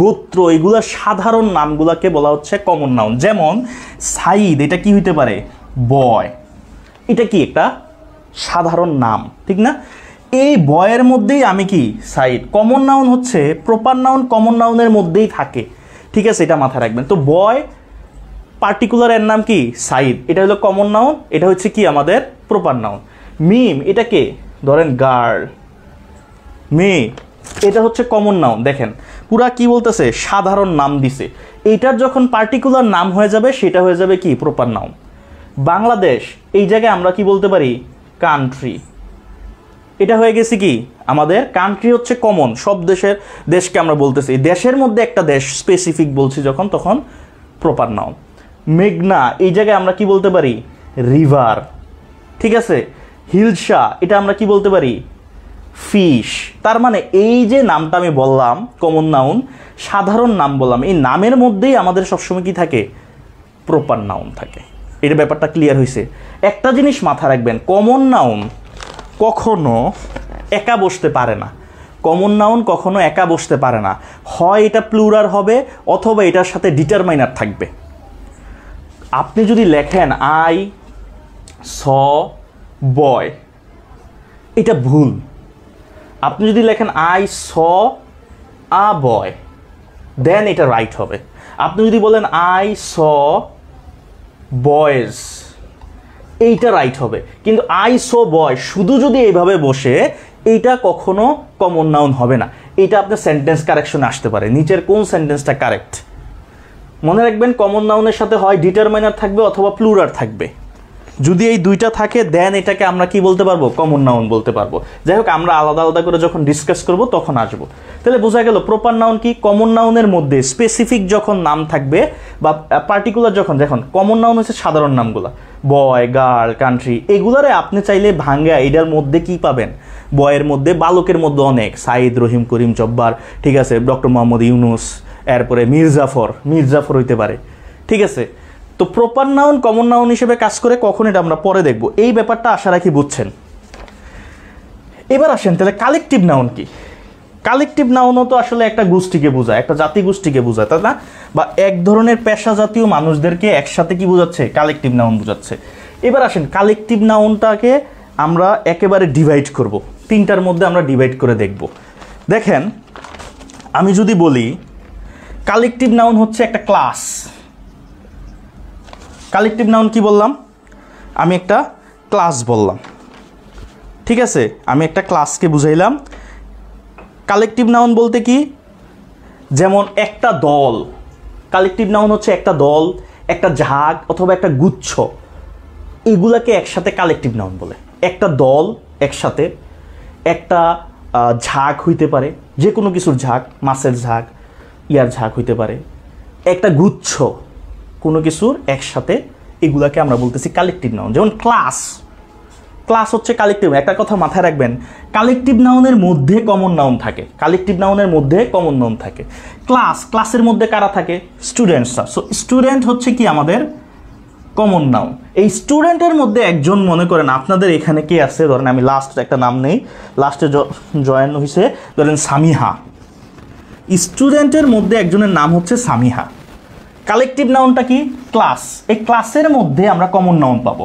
গোত্র, এগুলা সাধারণ নামগুলাকে বলা হচ্ছে কমন নাউন। যেমন সাইদ, এটা কি হইতে পারে, বয়, এটা কি একটা সাধারণ নাম, ঠিক না? এই বয়ের মধ্যেই আমি কি সাইদ। কমন নাউন হচ্ছে প্রপার নাউন কমন নাউনের মধ্যেই থাকে, ঠিক আছে? এটা মাথায় রাখবেন। তো বয় পার্টিকুলার এর নাম কি সাইদ, এটা হলো কমন নাউন, এটা হচ্ছে কি আমাদের প্রপার নাউন। মিম, এটাকে ধরেন গার্ল, মেয়ে, এটা হচ্ছে কমন নাউন। দেখেন পুরা কি বলতেছে, সাধারণ নাম দিছে। এইটার যখন পার্টিকুলার নাম হয়ে যাবে সেটা হয়ে যাবে কি প্রপার নাউন। বাংলাদেশ, এই জায়গায় আমরা কি বলতে পারি, কান্ট্রি, এটা হয়ে গেছে কি আমাদের কান্ট্রি হচ্ছে কমন, সব দেশকে আমরা বলতেছি। দেশের মধ্যে একটা দেশ স্পেসিফিক বলছি যখন, তখন প্রপার নাউন। মেঘনা, এই জায়গায় আমরা কি বলতে পারি, রিভার, ঠিক আছে? হিলসা, এটা আমরা কি বলতে পারি, ফিশ। তার মানে এই যে নামটা আমি বললাম কমন নাউন, সাধারণ নাম বললাম, এই নামের মধ্যেই আমাদের সবসময় কি থাকে, প্রপার নাউন থাকে। এর ব্যাপারটা ক্লিয়ার হয়েছে? একটা জিনিস মাথায় রাখবেন, কমন নাউন কখনো একা বসতে পারে না। কমন নাউন কখনো একা বসতে পারে না, হয় এটা প্লুরাল হবে অথবা এটার সাথে ডিটারমাইনার থাকবে। আপনি যদি লেখেন আই স বয়, এটা ভুল। আপনি যদি লেখেন আই স আ বয়, দেন এটা রাইট হবে। আপনি যদি বলেন আই স বয়েজ, এইটা রাইট হবে। কিন্তু আই সো বয় শুধু যদি এইভাবে বসে, এইটা কখনো কমন নাউন হবে না। এটা আপনার সেন্টেন্স কারেকশনে আসতে পারে, নিচের কোন সেন্টেন্সটা কারেক্ট। মনে রাখবেন, কমন নাউনের সাথে হয় ডিটারমাইনার থাকবে অথবা প্লুরাল থাকবে। যদি এই দুইটা থাকে দেন এটাকে আমরা কি বলতে পারবো, কমন নাউন বলতে পারবো। যাই হোক, আমরা আলাদা আলাদা করে যখন ডিসকাস করব তখন আসবো। তাহলে বোঝা গেল প্রপার নাউন কি, কমন নাউনের মধ্যে স্পেসিফিক যখন নাম থাকবে বা পার্টিকুলার যখন, কমন নাউন হচ্ছে সাধারণ নামগুলা, বয়, গার্ল, কান্ট্রি, এগুলারে আপনি চাইলে ভাঙ্গা এটার মধ্যে কি পাবেন, বয়ের মধ্যে বালকের মধ্যে অনেক, সাইদ, রহিম, করিম, জব্বার, ঠিক আছে, ডক্টর মোহাম্মদ ইউনুস, এরপরে মির্জাফর হইতে পারে, ঠিক আছে? তো প্রপার নাউন কমন নাউন হিসেবে কাজ করে কখন, এটা আমরা পরে দেখব। এই ব্যাপারটা আশা রাখি বুঝছেন। এবার আসেন তাহলে কালেকটিভ নাউন কি। কালেকটিভ নাউনও তো আসলে একটা গোষ্ঠীকে বোঝায়, একটা জাতি গোষ্ঠীকে বোঝায়, তাই না? বা এক ধরনের পেশা জাতীয় মানুষদেরকে একসাথে কি বোঝাচ্ছে, কালেকটিভ নাউন বোঝাচ্ছে। এবার আসেন কালেকটিভ নাউনটাকে আমরা একেবারে ডিভাইড করব, তিনটার মধ্যে আমরা ডিভাইড করে দেখব। দেখেন, আমি যদি বলি কালেকটিভ নাউন হচ্ছে একটা ক্লাস। কালেকটিভ নাউন কি বললাম, আমি একটা ক্লাস বললাম, ঠিক আছে? আমি একটা ক্লাসকে বুঝাইলাম। কালেকটিভ নাউন বলতে কি, যেমন একটা দল, কালেকটিভ নাউন হচ্ছে একটা দল, একটা ঝাঁক অথবা একটা গুচ্ছ, এগুলাকে একসাথে কালেকটিভ নাউন বলে। একটা দল একসাথে, একটা ঝাঁক হইতে পারে, যে কোনো কিছুর ঝাঁক, মাছের ঝাঁক, ইয়ার ঝাঁক হইতে পারে, একটা গুচ্ছ কোনো কিছুর একসাথে, এগুলাকে আমরা বলতেছি কালেকটিভ নাউন। যেমন ক্লাস, ক্লাস হচ্ছে কালেকটিভ। একটা কথা মাথায় রাখবেন, কালেকটিভ নাউনের মধ্যে কমন নাউন থাকে, কালেকটিভ নাউনের মধ্যে কমন নাউন থাকে। ক্লাসের মধ্যে কারা থাকে, স্টুডেন্টসরা। সো স্টুডেন্ট হচ্ছে কি আমাদের কমন নাউন। এই স্টুডেন্টের মধ্যে একজন, মনে করেন আপনাদের এখানে কে আছে, ধরেন আমি লাস্ট একটা নাম নেই, লাস্টে জয়েন হয়েছে ধরেন সামিহা। স্টুডেন্টের মধ্যে একজনের নাম হচ্ছে সামিহা। কালেকটিভ নাউনটা কি, ক্লাস। এই ক্লাসের মধ্যে আমরা কমন নাউন পাবো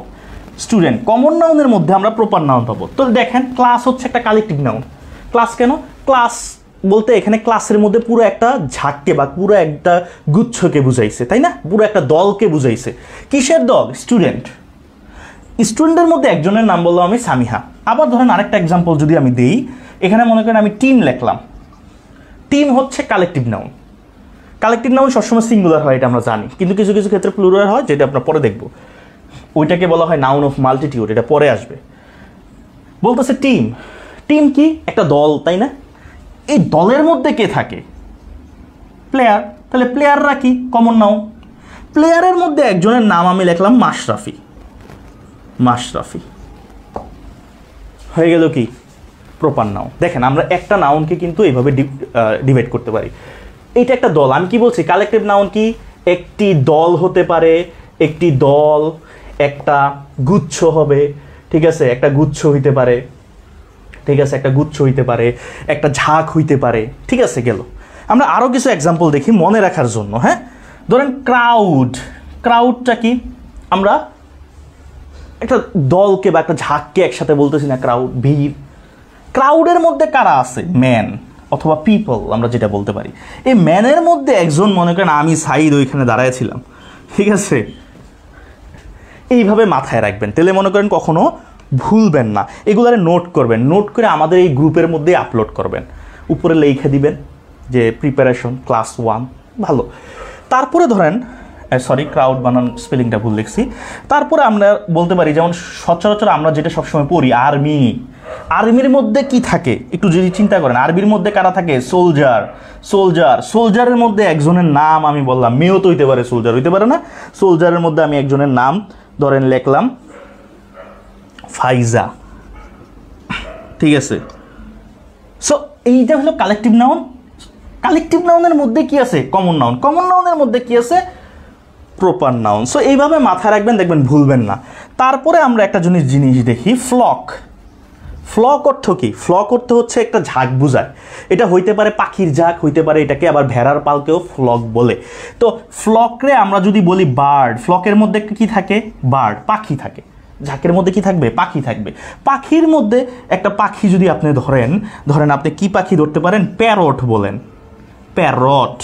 স্টুডেন্ট, কমন নাউনের মধ্যে আমরা প্রপার নাউন পাবো। তো দেখেন, ক্লাস হচ্ছে একটা কালেকটিভ নাউন। ক্লাস কেন, ক্লাস বলতে এখানে ক্লাসের মধ্যে পুরো একটা ঝাঁককে বা পুরো একটা গুচ্ছকে বুঝাইছে, তাই না? পুরো একটা দলকে বুঝাইছে। কিসের দল? স্টুডেন্ট। স্টুডেন্টের মধ্যে একজনের নাম বললাম আমি সামিহা। আবার ধরেন আরেকটা এক্সাম্পল যদি আমি দিই, এখানে মনে করেন আমি টিম লিখলাম। টিম হচ্ছে কালেকটিভ নাউন। কালেকটিভ নাউন সবসময় সিঙ্গুলার হয়, এটা আমরা জানি, কিন্তু কিছু কিছু ক্ষেত্রে প্লুরাল হয়, যেটা আমরা পরে দেখব। ওইটাকে বলা হয় নাউন অফ মাল্টিটিউড, এটা পরে আসবে। বলতেছে টিম। টিম কি? একটা দল, তাই না? এই দলের মধ্যে কে থাকে? প্লেয়ার। তাহলে প্লেয়াররা কি? Common noun. প্লেয়ারের মধ্যে একজনের নাম আমি লিখলাম মাশরাফি। মাশরাফি হয়ে গেল কি? Proper noun. দেখেন আমরা একটা নাউনকে কিন্তু এইভাবে ডিভাইড করতে পারি। এটা একটা দল। আমি কি বলছি? কালেকটিভ নাউন কি? একটি দল হতে পারে, একটি দল, একটা গুচ্ছ হবে, ঠিক আছে? একটা গুচ্ছ হইতে পারে, ঠিক আছে? একটা গুচ্ছ হইতে পারে, একটা ঝাঁক হইতে পারে, ঠিক আছে? গেল। আমরা আরও কিছু এক্সাম্পল দেখি মনে রাখার জন্য। হ্যাঁ, ধরেন ক্রাউড। ক্রাউডটা কি? আমরা একটা দলকে বা একটা ঝাঁককে একসাথে বলতেছি না? ক্রাউড, ভিড়। ক্রাউডের মধ্যে কারা আছে? ম্যান অথবা পিপল আমরা যেটা বলতে পারি। এই ম্যানের মধ্যে একজন, মনে করেন আমি সাইদ ওইখানে দাঁড়াইছিলাম, ঠিক আছে? এইভাবে মাথায় রাখবেন, তাহলে মনে করেন কখনো ভুলবেন না। এগুলারে নোট করবেন, নোট করে আমাদের এই গ্রুপের মধ্যে আপলোড করবেন। উপরে লিখে দিবেন যে প্রিপারেশন ক্লাস 1। ভালো। তারপরে ধরেন সরি, ক্রাউড বানান স্পেলিংটা ভুল লিখছি। তারপরে আমরা বলতে পারি, যেমন সচরাচর আমরা যেটা সবসময় পড়ি, আর্মি। আর্মির মধ্যে কি থাকে একটু যদি চিন্তা করেন। আর্মির মধ্যে কারা থাকে? সোলজার। সোলজার। সোলজারের মধ্যে একজনের নাম আমি বললাম, মেয়েও তো হইতে পারে, সোলজার হইতে পারে না? সোলজারের মধ্যে আমি একজনের নাম ধরেন লিখলাম ফাইজা, ঠিক আছে? সো এইটা হলো কালেকটিভ নাউন। কালেকটিভ নাউনের মধ্যে কি আছে? Common noun. কমন নাউনের মধ্যে কি আছে? Proper noun. সো এইভাবে মাথায় রাখবেন, দেখবেন ভুলবেন না। তারপরে আমরা একটা জিনিস দেখি, ফ্লক। ফ্লক অর্থ কি? ফ্লক অর্থ হচ্ছে একটা ঝাঁক বুঝায়। এটা হইতে পারে পাখির ঝাঁক, হইতে পারে এটাকে আবার ভেড়ার পালকেও ফ্লক বলে। তো ফ্লকরে আমরা যদি বলি বার্ড, ফ্লকের মধ্যে কি থাকে? বার্ড, পাখি থাকে। ঝাঁকের মধ্যে কি থাকবে? পাখি থাকবে। পাখির মধ্যে একটা পাখি যদি আপনি ধরেন আপনি কি পাখি ধরতে পারেন? প্যারট বলেন, প্যারট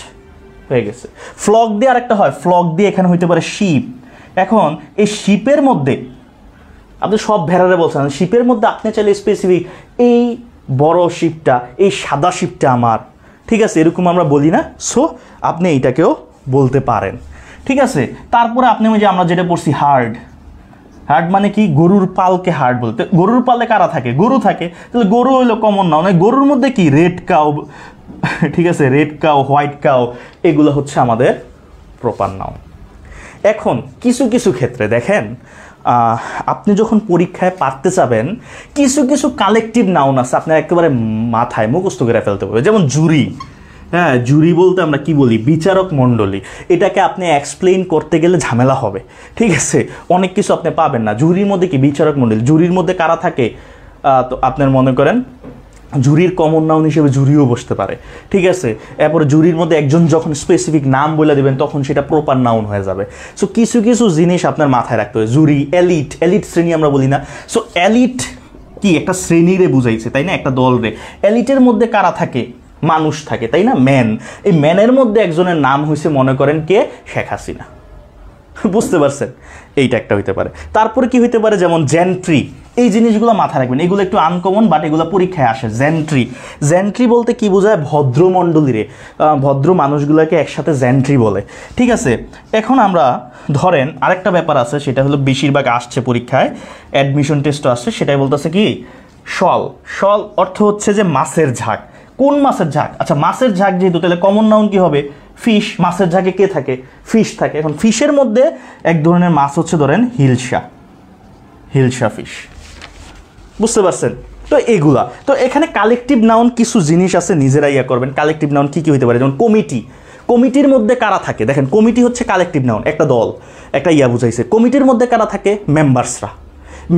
হয়ে গেছে। ফ্লক দিয়ে আরেকটা হয়, ফ্লক দিয়ে এখানে হইতে পারে শিপ। এখন এই শিপের মধ্যে আপনি সব ভেড়ারে বলছেন, শিপের মধ্যে আপনি চাইলে স্পেসিফিক এই বড় শিপটা, এই সাদা শিপটা আমার, ঠিক আছে? এরকম আমরা বলি না? সো আপনি এইটাকেও বলতে পারেন, ঠিক আছে? তারপরে আপনি ওই যে আমরা যেটা পড়ছি হার্ড। হার্ড মানে কি? গরুর পালকে হার্ড বলতে। গরুর পালে কারা থাকে? গরু থাকে। তাহলে গরু হইলো কমন নাউন। গরুর মধ্যে কি? রেড কাউ, ঠিক আছে? রেড কাউ, হোয়াইট কাউ, এগুলো হচ্ছে আমাদের প্রপার নাউন। এখন কিছু কিছু ক্ষেত্রে দেখেন, আপনি যখন পরীক্ষায় পারতে যাবেন, কিছু কিছু কালেকটিভ নাউন আছে আপনার একেবারে মাথায় মুখস্থ করে ফেলতে হবে। যেমন জুরি। হ্যাঁ, জুরি বলতে আমরা কি বলি? বিচারক মণ্ডলী। এটাকে আপনি এক্সপ্লেইন করতে গেলে ঝামেলা হবে, ঠিক আছে? অনেক কিছু আপনি পাবেন না। জুরির মধ্যে কি? বিচারক মণ্ডলী। জুরির মধ্যে কারা থাকে? তো আপনার মনে করেন জুরির কমন নাউন হিসেবে জুরিও বসতে পারে, ঠিক আছে? এরপরে জুরির মধ্যে একজন যখন স্পেসিফিক নাম বলে দেবেন তখন সেটা প্রপার নাউন হয়ে যাবে। সো কিছু কিছু জিনিস আপনার মাথায় রাখতে হবে। জুরি, এলিট। এলিট শ্রেণী আমরা বলি না? সো এলিট কি? একটা শ্রেণীরে বুঝাইছে, তাই না? একটা দল রে। এলিটের মধ্যে কারা থাকে? মানুষ থাকে, তাই না? ম্যান। এই ম্যানের মধ্যে একজনের নাম হয়েছে মনে করেন কে? শেখ হাসিনা। বুঝতে পারছেন? এইটা একটা হইতে পারে। তারপরে কি হইতে পারে? যেমন জেন্ট্রি। এই জিনিসগুলো মাথায় রাখবেন। এগুলো একটু আনকমন, বাট এগুলো পরীক্ষায় আসে। জেন্ট্রি। জেন্ট্রি বলতে কি বোঝায়? ভদ্রমণ্ডলীরে, ভদ্র মানুষগুলোকে একসাথে জেন্ট্রি বলে, ঠিক আছে? এখন আমরা ধরেন আরেকটা ব্যাপার আছে, সেটা হলো বেশিরভাগ আসছে পরীক্ষায়, অ্যাডমিশন টেস্টও আসছে, সেটাই বলতেছে কি? শল। শল অর্থ হচ্ছে যে মাছের ঝাঁক। কোন মাছের ঝাঁক? আচ্ছা, মাছের ঝাঁক যেহেতু, তাহলে কমন নাউন কি হবে? ফিশ। মাছের ঝাঁকে কে থাকে? ফিশ থাকে। এখন ফিশের মধ্যে এক ধরনের মাছ হচ্ছে ধরেন হিলসা। হিলসা ফিশ। বুঝতে পারছেন? তো এগুলা তো এখানে কালেকটিভ নাউন কিছু জিনিস আছে, নিজেরা ইয়া করবেন। কালেকটিভ নাউন কি কি হইতে পারে? যেমন কমিটি। কমিটির মধ্যে কারা থাকে? দেখেন, কমিটি হচ্ছে কালেকটিভ নাউন, একটা দল, একটা ইয়া বুঝাইছে। কমিটির মধ্যে কারা থাকে? মেম্বার্সরা।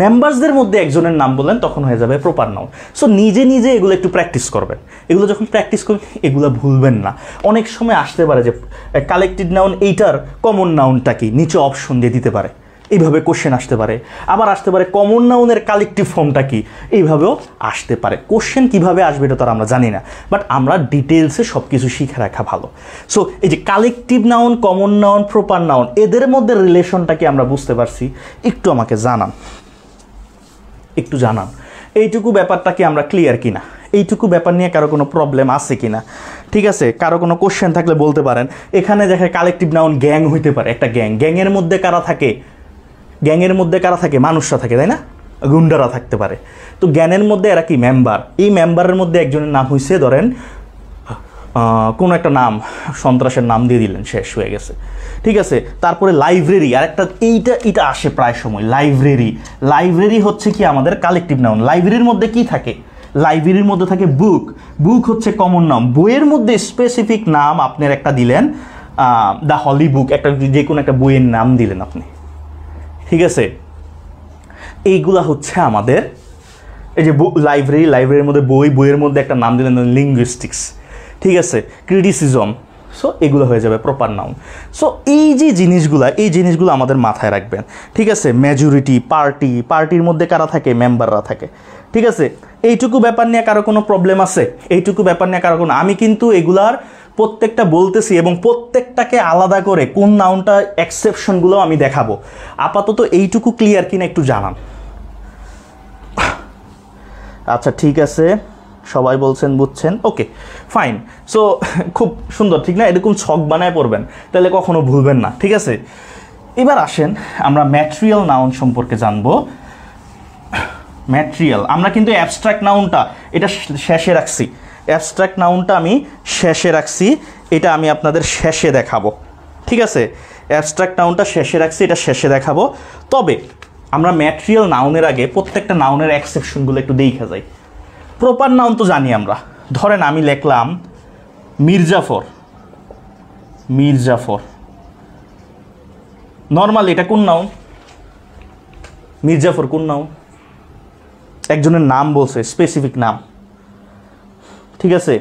মেম্বার্সদের মধ্যে একজনের নাম বলেন, তখন হয়ে যাবে প্রপার নাউন। সো নিজে নিজে এগুলো একটু প্র্যাকটিস করবেন। এগুলো যখন প্র্যাকটিস করবেন এগুলো ভুলবেন না। অনেক সময় আসতে পারে যে কালেকটিভ নাউন এইটার কমন নাউনটা কি, নিচে অপশন দিয়ে দিতে পারে। এইভাবে কোশ্চেন আসতে পারে। আবার আসতে পারে কমন নাউনের কালেকটিভ ফর্মটা কি, এইভাবেও আসতে পারে। কোশ্চেন কিভাবে আসবে এটা তো আমরা জানি না, বাট আমরা ডিটেলসে সব কিছু শিখে রাখা ভালো। সো এই যে collective noun, common noun, proper noun, এদের মধ্যে রিলেশনটা কি আমরা বুঝতে পারছি? একটু আমাকে জানান, একটু জানান এইটুকু ব্যাপারটা কি আমরা ক্লিয়ার কিনা, এইটুকু ব্যাপার নিয়ে কারো কোনো প্রবলেম আছে কিনা। ঠিক আছে, কারো কোনো কোশ্চেন থাকলে বলতে পারেন। এখানে দেখে কালেকটিভ নাউন গ্যাং হইতে পারে, একটা গ্যাংয়ের মধ্যে কারা থাকে? গ্যাংয়ের মধ্যে কারা থাকে? মানুষরা থাকে, তাই না? গুন্ডারা থাকতে পারে। তো গ্যাংয়ের মধ্যে এরা কি মেম্বার, এই মেম্বারের মধ্যে একজনের নাম হয়েছে ধরেন কোনো একটা নাম, সন্ত্রাসের নাম দিয়ে দিলেন, শেষ হয়ে গেছে। ঠিক আছে, তারপরে লাইব্রেরি, আর একটা এইটা আসে প্রায় সময়, লাইব্রেরি হচ্ছে কি আমাদের কালেকটিভ নাউন। লাইব্রেরির মধ্যে কি থাকে? লাইব্রেরির মধ্যে থাকে বুক হচ্ছে কমন নাউন। বইয়ের মধ্যে স্পেসিফিক নাম আপনার একটা দিলেন, দ্য হলি বুক, একটা যে কোনো একটা বইয়ের নাম দিলেন আপনি। ঠিক আছে, এইগুলা হচ্ছে আমাদের এই যে লাইব্রেরির মধ্যে বইয়ের মধ্যে একটা নাম দিলেন লিঙ্গুইস্টিক্স। ঠিক আছে, ক্রিটিসিজম। সো এগুলো হয়ে যাবে প্রপার নাউন। সো এই জিনিসগুলো আমাদের মাথায় রাখবেন। ঠিক আছে, মেজরিটি, পার্টির মধ্যে কারা থাকে? মেম্বাররা থাকে। ঠিক আছে, এইটুকু ব্যাপার নিয়ে কারো কোনো প্রবলেম আছে? এইটুকু ব্যাপার নিয়ে কারো কোনো, আমি কিন্তু এগুলার প্রত্যেকটা বলতেছি এবং প্রত্যেকটাকে আলাদা করে কোন নাউনটা এক্সেপশনগুলো আমি দেখাবো। আপাতত এইটুকু ক্লিয়ার কিনা একটু জানান। আচ্ছা ঠিক আছে, সবাই বলছেন বুঝছেন, ওকে ফাইন। সো খুব সুন্দর, ঠিক না? এরকম ছক বানায় পড়বেন, তাহলে কখনো ভুলবেন না। ঠিক আছে, এবার আসেন আমরা ম্যাটেরিয়াল নাউন সম্পর্কে জানবো। ম্যাটেরিয়াল, আমরা কিন্তু অ্যাবস্ট্রাক্ট নাউনটা এটা শেষে রাখছি, অ্যাবস্ট্রাক্ট নাউনটা আমি শেষে রাখছি, এটা আমি আপনাদের শেষে দেখাবো। ঠিক আছে, অ্যাবস্ট্রাক্ট নাউনটা শেষে রাখছি, এটা শেষে দেখাবো। তবে আমরা ম্যাটেরিয়াল নাউনের আগে প্রত্যেকটা নাউনের এক্সেপশনগুলো একটু দেখা যাই। প্রপার নাউন তো জানি আমরা, ধরেন আমি লিখলাম মির্জাফর। নর্মাল এটা কোন নাউন? মির্জাফর কোন নাউন? একজনের নাম বলছে, স্পেসিফিক নাম। ঠিক আছে,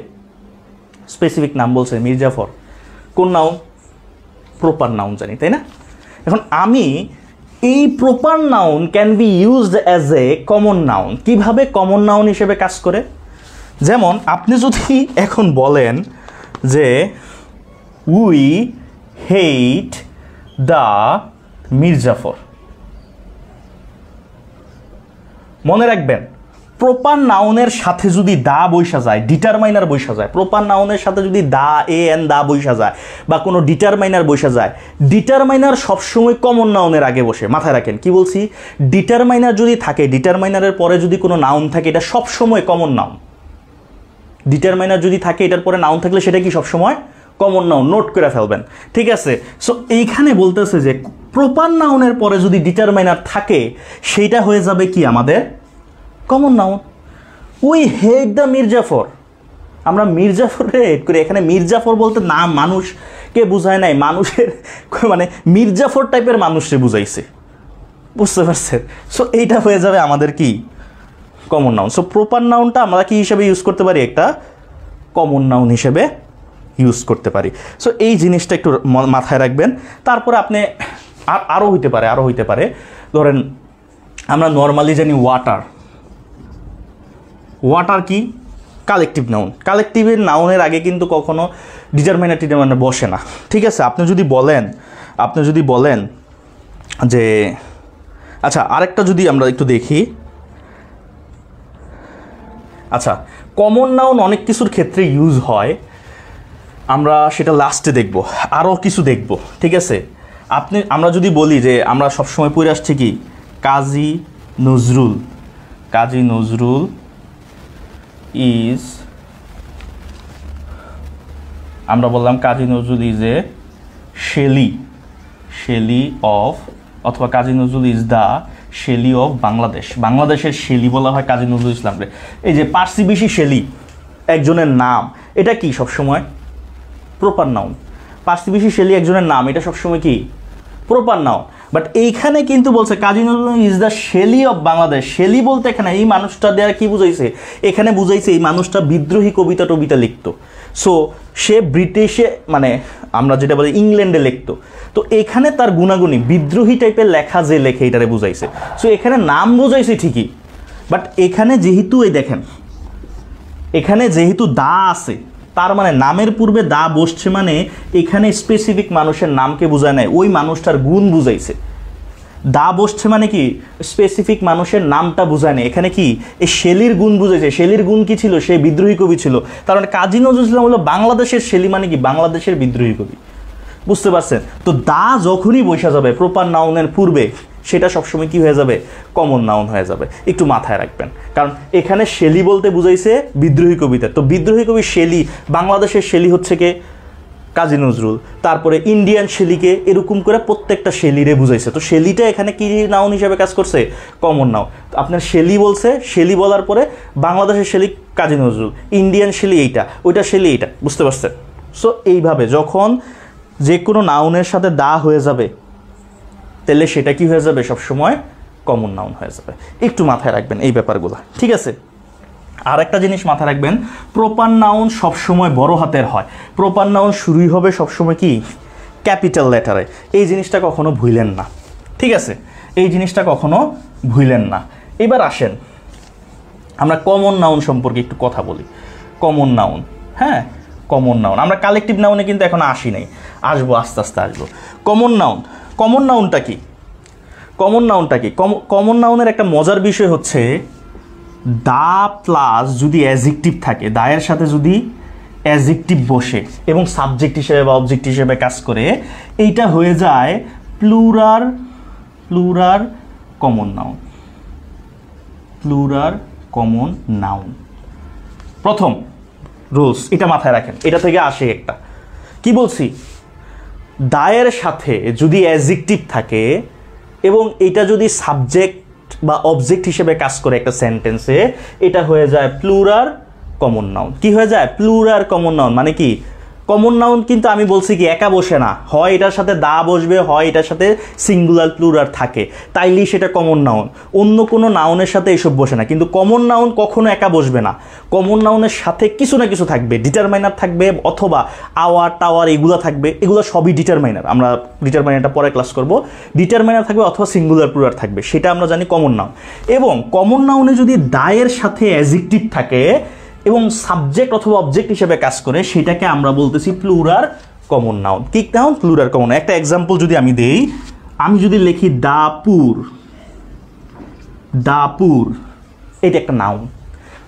স্পেসিফিক নাম বলছে মির্জাফর, কোন নাউন? প্রপার নাউন জানি, তাই না? এখন আমি এই proper noun can be used as a common noun. কিভাবে কমন নাউন হিসেবে কাজ করে? যেমন আপনি যদি এখন বলেন যে উই হেট দ্য মির্জাফর, মনে রাখবেন প্রপার নাউনের সাথে যদি দা বৈশা যায়, ডিটারমাইনার বৈশা যায়, প্রপার নাউনের সাথে যদি দা বৈশা যায় বা কোনো ডিটারমাইনার বৈশা যায়, ডিটারমাইনার সবসময় কমন নাউনের আগে বসে। মাথায় রাখেন কি বলছি, ডিটারমাইনার যদি থাকে, ডিটারমাইনারের পরে যদি কোনো নাউন থাকে, এটা সবসময় কমন নাউন। ডিটারমাইনার যদি থাকে, এটার পরে নাউন থাকলে সেটা কি সবসময় কমন নাউন, নোট করে ফেলবেন। ঠিক আছে, সো এইখানে বলতেছে যে প্রপার নাউনের পরে যদি ডিটারমাইনার থাকে, সেইটা হয়ে যাবে কি আমাদের common noun. We hate the Mir Jafar, আমরা মির্জাফরকে হেট করি। এখানে মির্জাফর বলতে নাম, মানুষকে বুঝায় নাই, মানুষের মানে মির্জাফর টাইপের মানুষকে বুঝাইছে, বুঝতে পারছেন? সো এইটা হয়ে যাবে আমাদের কি কমন নাউন। সো প্রপার নাউনটা আমরা কি হিসেবে ইউজ করতে পারি? একটা কমন নাউন হিসেবে ইউজ করতে পারি। সো এই জিনিসটা একটু মাথায় রাখবেন। তারপরে আপনি আরও হইতে পারে ধরেন আমরা নর্মালি জানি ওয়াটার কি কালেকটিভ নাউন। কালেকটিভের নাউনের আগে কিন্তু কখনো ডিটারমাইনার বসে না। ঠিক আছে, আপনি যদি বলেন যে, আচ্ছা আরেকটা যদি আমরা একটু দেখি, আচ্ছা কমন নাউন অনেক কিছুর ক্ষেত্রে ইউজ হয়, আমরা সেটা লাস্টে দেখব, আরও কিছু দেখব। ঠিক আছে, আমরা যদি বলি যে আমরা সবসময় পড়ে আসছি কি কাজী নজরুল ইজ, আমরা বললাম Kazi Nazrul is a Shelley of, অথবা Kazi Nazrul is the Shelley of Bangladesh. বাংলাদেশের শেলি বলা হয় কাজী নজরুল ইসলামকে। এই যে পার্সিবিসি শেলি একজনের নাম, এটা কি সবসময় প্রপার নাউন। পার্সিবিসি শেলি একজনের নাম, এটা সবসময় কি প্রপার নাউন। বাট এইখানে কিন্তু বলছে Kazi Nazrul is the Shelley of Bangladesh. Shelley বলতে এখানে এই মানুষটা দেওয়ার কি বুঝাইছে, এখানে বুঝাইছে এই মানুষটা বিদ্রোহী কবিতা টবিতা লিখতো। সো সে ব্রিটিশে মানে আমরা যেটা বলি ইংল্যান্ডে লিখতো, তো এখানে তার গুণাগুণী বিদ্রোহী টাইপের লেখা যে লেখে এটারে বুঝাইছে। সো এখানে নাম বুঝাইছে ঠিকই, বাট এখানে যেহেতু এই দেখেন এখানে যেহেতু দা আছে, তার মানে নামের পূর্বে দা বসছে, মানে এখানে স্পেসিফিক মানুষের নামকে বোঝায় নাই, ওই মানুষটার গুণ বুঝাইছে। দা বসছে মানে কি স্পেসিফিক মানুষের নামটা বোঝায় নাই, এখানে কি এই শেলির গুণ বুঝাইছে। শেলির গুণ কি ছিল, সে বিদ্রোহী কবি ছিল। তার মানে কাজী নজরুল ইসলাম হলো বাংলাদেশের শেলি, মানে কি বাংলাদেশের বিদ্রোহী কবি। বুঝতে পারছেন? তো দা যখনই বসা যাবে প্রপার নাউনের পূর্বে, সেটা সবসময় কি হয়ে যাবে, কমন নাউন হয়ে যাবে। একটু মাথায় রাখবেন, কারণ এখানে শেলি বলতে বুঝাইছে বিদ্রোহী কবিতা। তো বিদ্রোহী কবি শেলি, বাংলাদেশের শেলি হচ্ছে কে, কাজী নজরুল। তারপরে ইন্ডিয়ান শেলিকে, এরকম করে প্রত্যেকটা শেলিরে বুঝাইছে। তো শেলিটা এখানে কি নাউন হিসেবে কাজ করছে, কমন নাউন। আপনার শেলি বলছে, শেলি বলার পরে বাংলাদেশের Shelley Kazi Nazrul, Indian Shelley এইটা, ওইটা শেলি এইটা। বুঝতে পারছেন? সো এইভাবে যখন যে কোনো নাউনের সাথে দা হয়ে যাবে, তাহলে সেটা কি হয়ে যাবে, সবসময় কমন নাউন হয়ে যাবে। একটু মাথায় রাখবেন এই ব্যাপারগুলো, ঠিক আছে? আর একটা জিনিস মাথায় রাখবেন, প্রপার নাউন সবসময় বড় হাতের হয়। প্রপার নাউন শুরুই হবে সবসময় কি, ক্যাপিটাল লেটারে। এই জিনিসটা কখনো ভুলেন না, ঠিক আছে? এই জিনিসটা কখনো ভুলেন না। এবার আসেন আমরা কমন নাউন সম্পর্কে একটু কথা বলি। কমন নাউন, হ্যাঁ কমন নাউন। আমরা কালেকটিভ নাউনে কিন্তু এখন আসি নাই, আসবো আস্তে আস্তে আসবো। কমন নাউন, কমন নাউনটা কি, কমন নাউনটা কি? কমন নাউনের একটা মজার বিষয় হচ্ছে, দা প্লাস যদি অ্যাডজেক্টিভ থাকে, দায়ের সাথে যদি অ্যাডজেক্টিভ বসে এবং সাবজেক্ট হিসেবে বা অবজেক্ট হিসেবে কাজ করে, এইটা হয়ে যায় plural common noun. Plural common noun প্রথম রুলস, এটা মাথায় রাখেন। এটা থেকে আসে একটা, কি বলছি, দায়ের সাথে যদি অ্যাডজেক্টিভ থাকে এবং এটা যদি সাবজেক্ট বা অবজেক্ট হিসেবে কাজ করে একটা সেন্টেন্সে, এটা হয়ে যায় প্লুরাল কমন নাউন। কি হয়ে যায়, প্লুরাল কমন নাউন। মানে কি, কমন নাউন কিন্তু আমি বলছি কি একা বসে না, হয় এটার সাথে দা বসবে, হয় এটার সাথে সিঙ্গুলার প্লুরাল থাকে, তাইলেই সেটা কমন নাউন। অন্য কোনো নাউনের সাথে এসব বসে না। কিন্তু কমন নাউন কখনো একা বসবে না, কমন নাউনের সাথে কিছু না কিছু থাকবে, ডিটারমাইনার থাকবে অথবা আওয়ার টাওয়ার এগুলো থাকবে, এগুলো সবই ডিটারমাইনার। আমরা ডিটারমাইনারটা পরে ক্লাস করব। ডিটারমাইনার থাকবে অথবা সিঙ্গুলার প্লুরাল থাকবে, সেটা আমরা জানি কমন নাউন। এবং কমন নাউনে যদি দায়ের সাথে অ্যাডজেক্টিভ থাকে এবং সাবজেক্ট অথবা অবজেক্ট হিসেবে কাজ করে, সেটাকে আমরা বলতেছি প্লুরাল কমন নাউন। কি নাউন, প্লুরাল কমন। একটা এক্সাম্পল যদি আমি দেই, আমি যদি লিখি দাপুর, দাপুর, এটা একটা নাউন।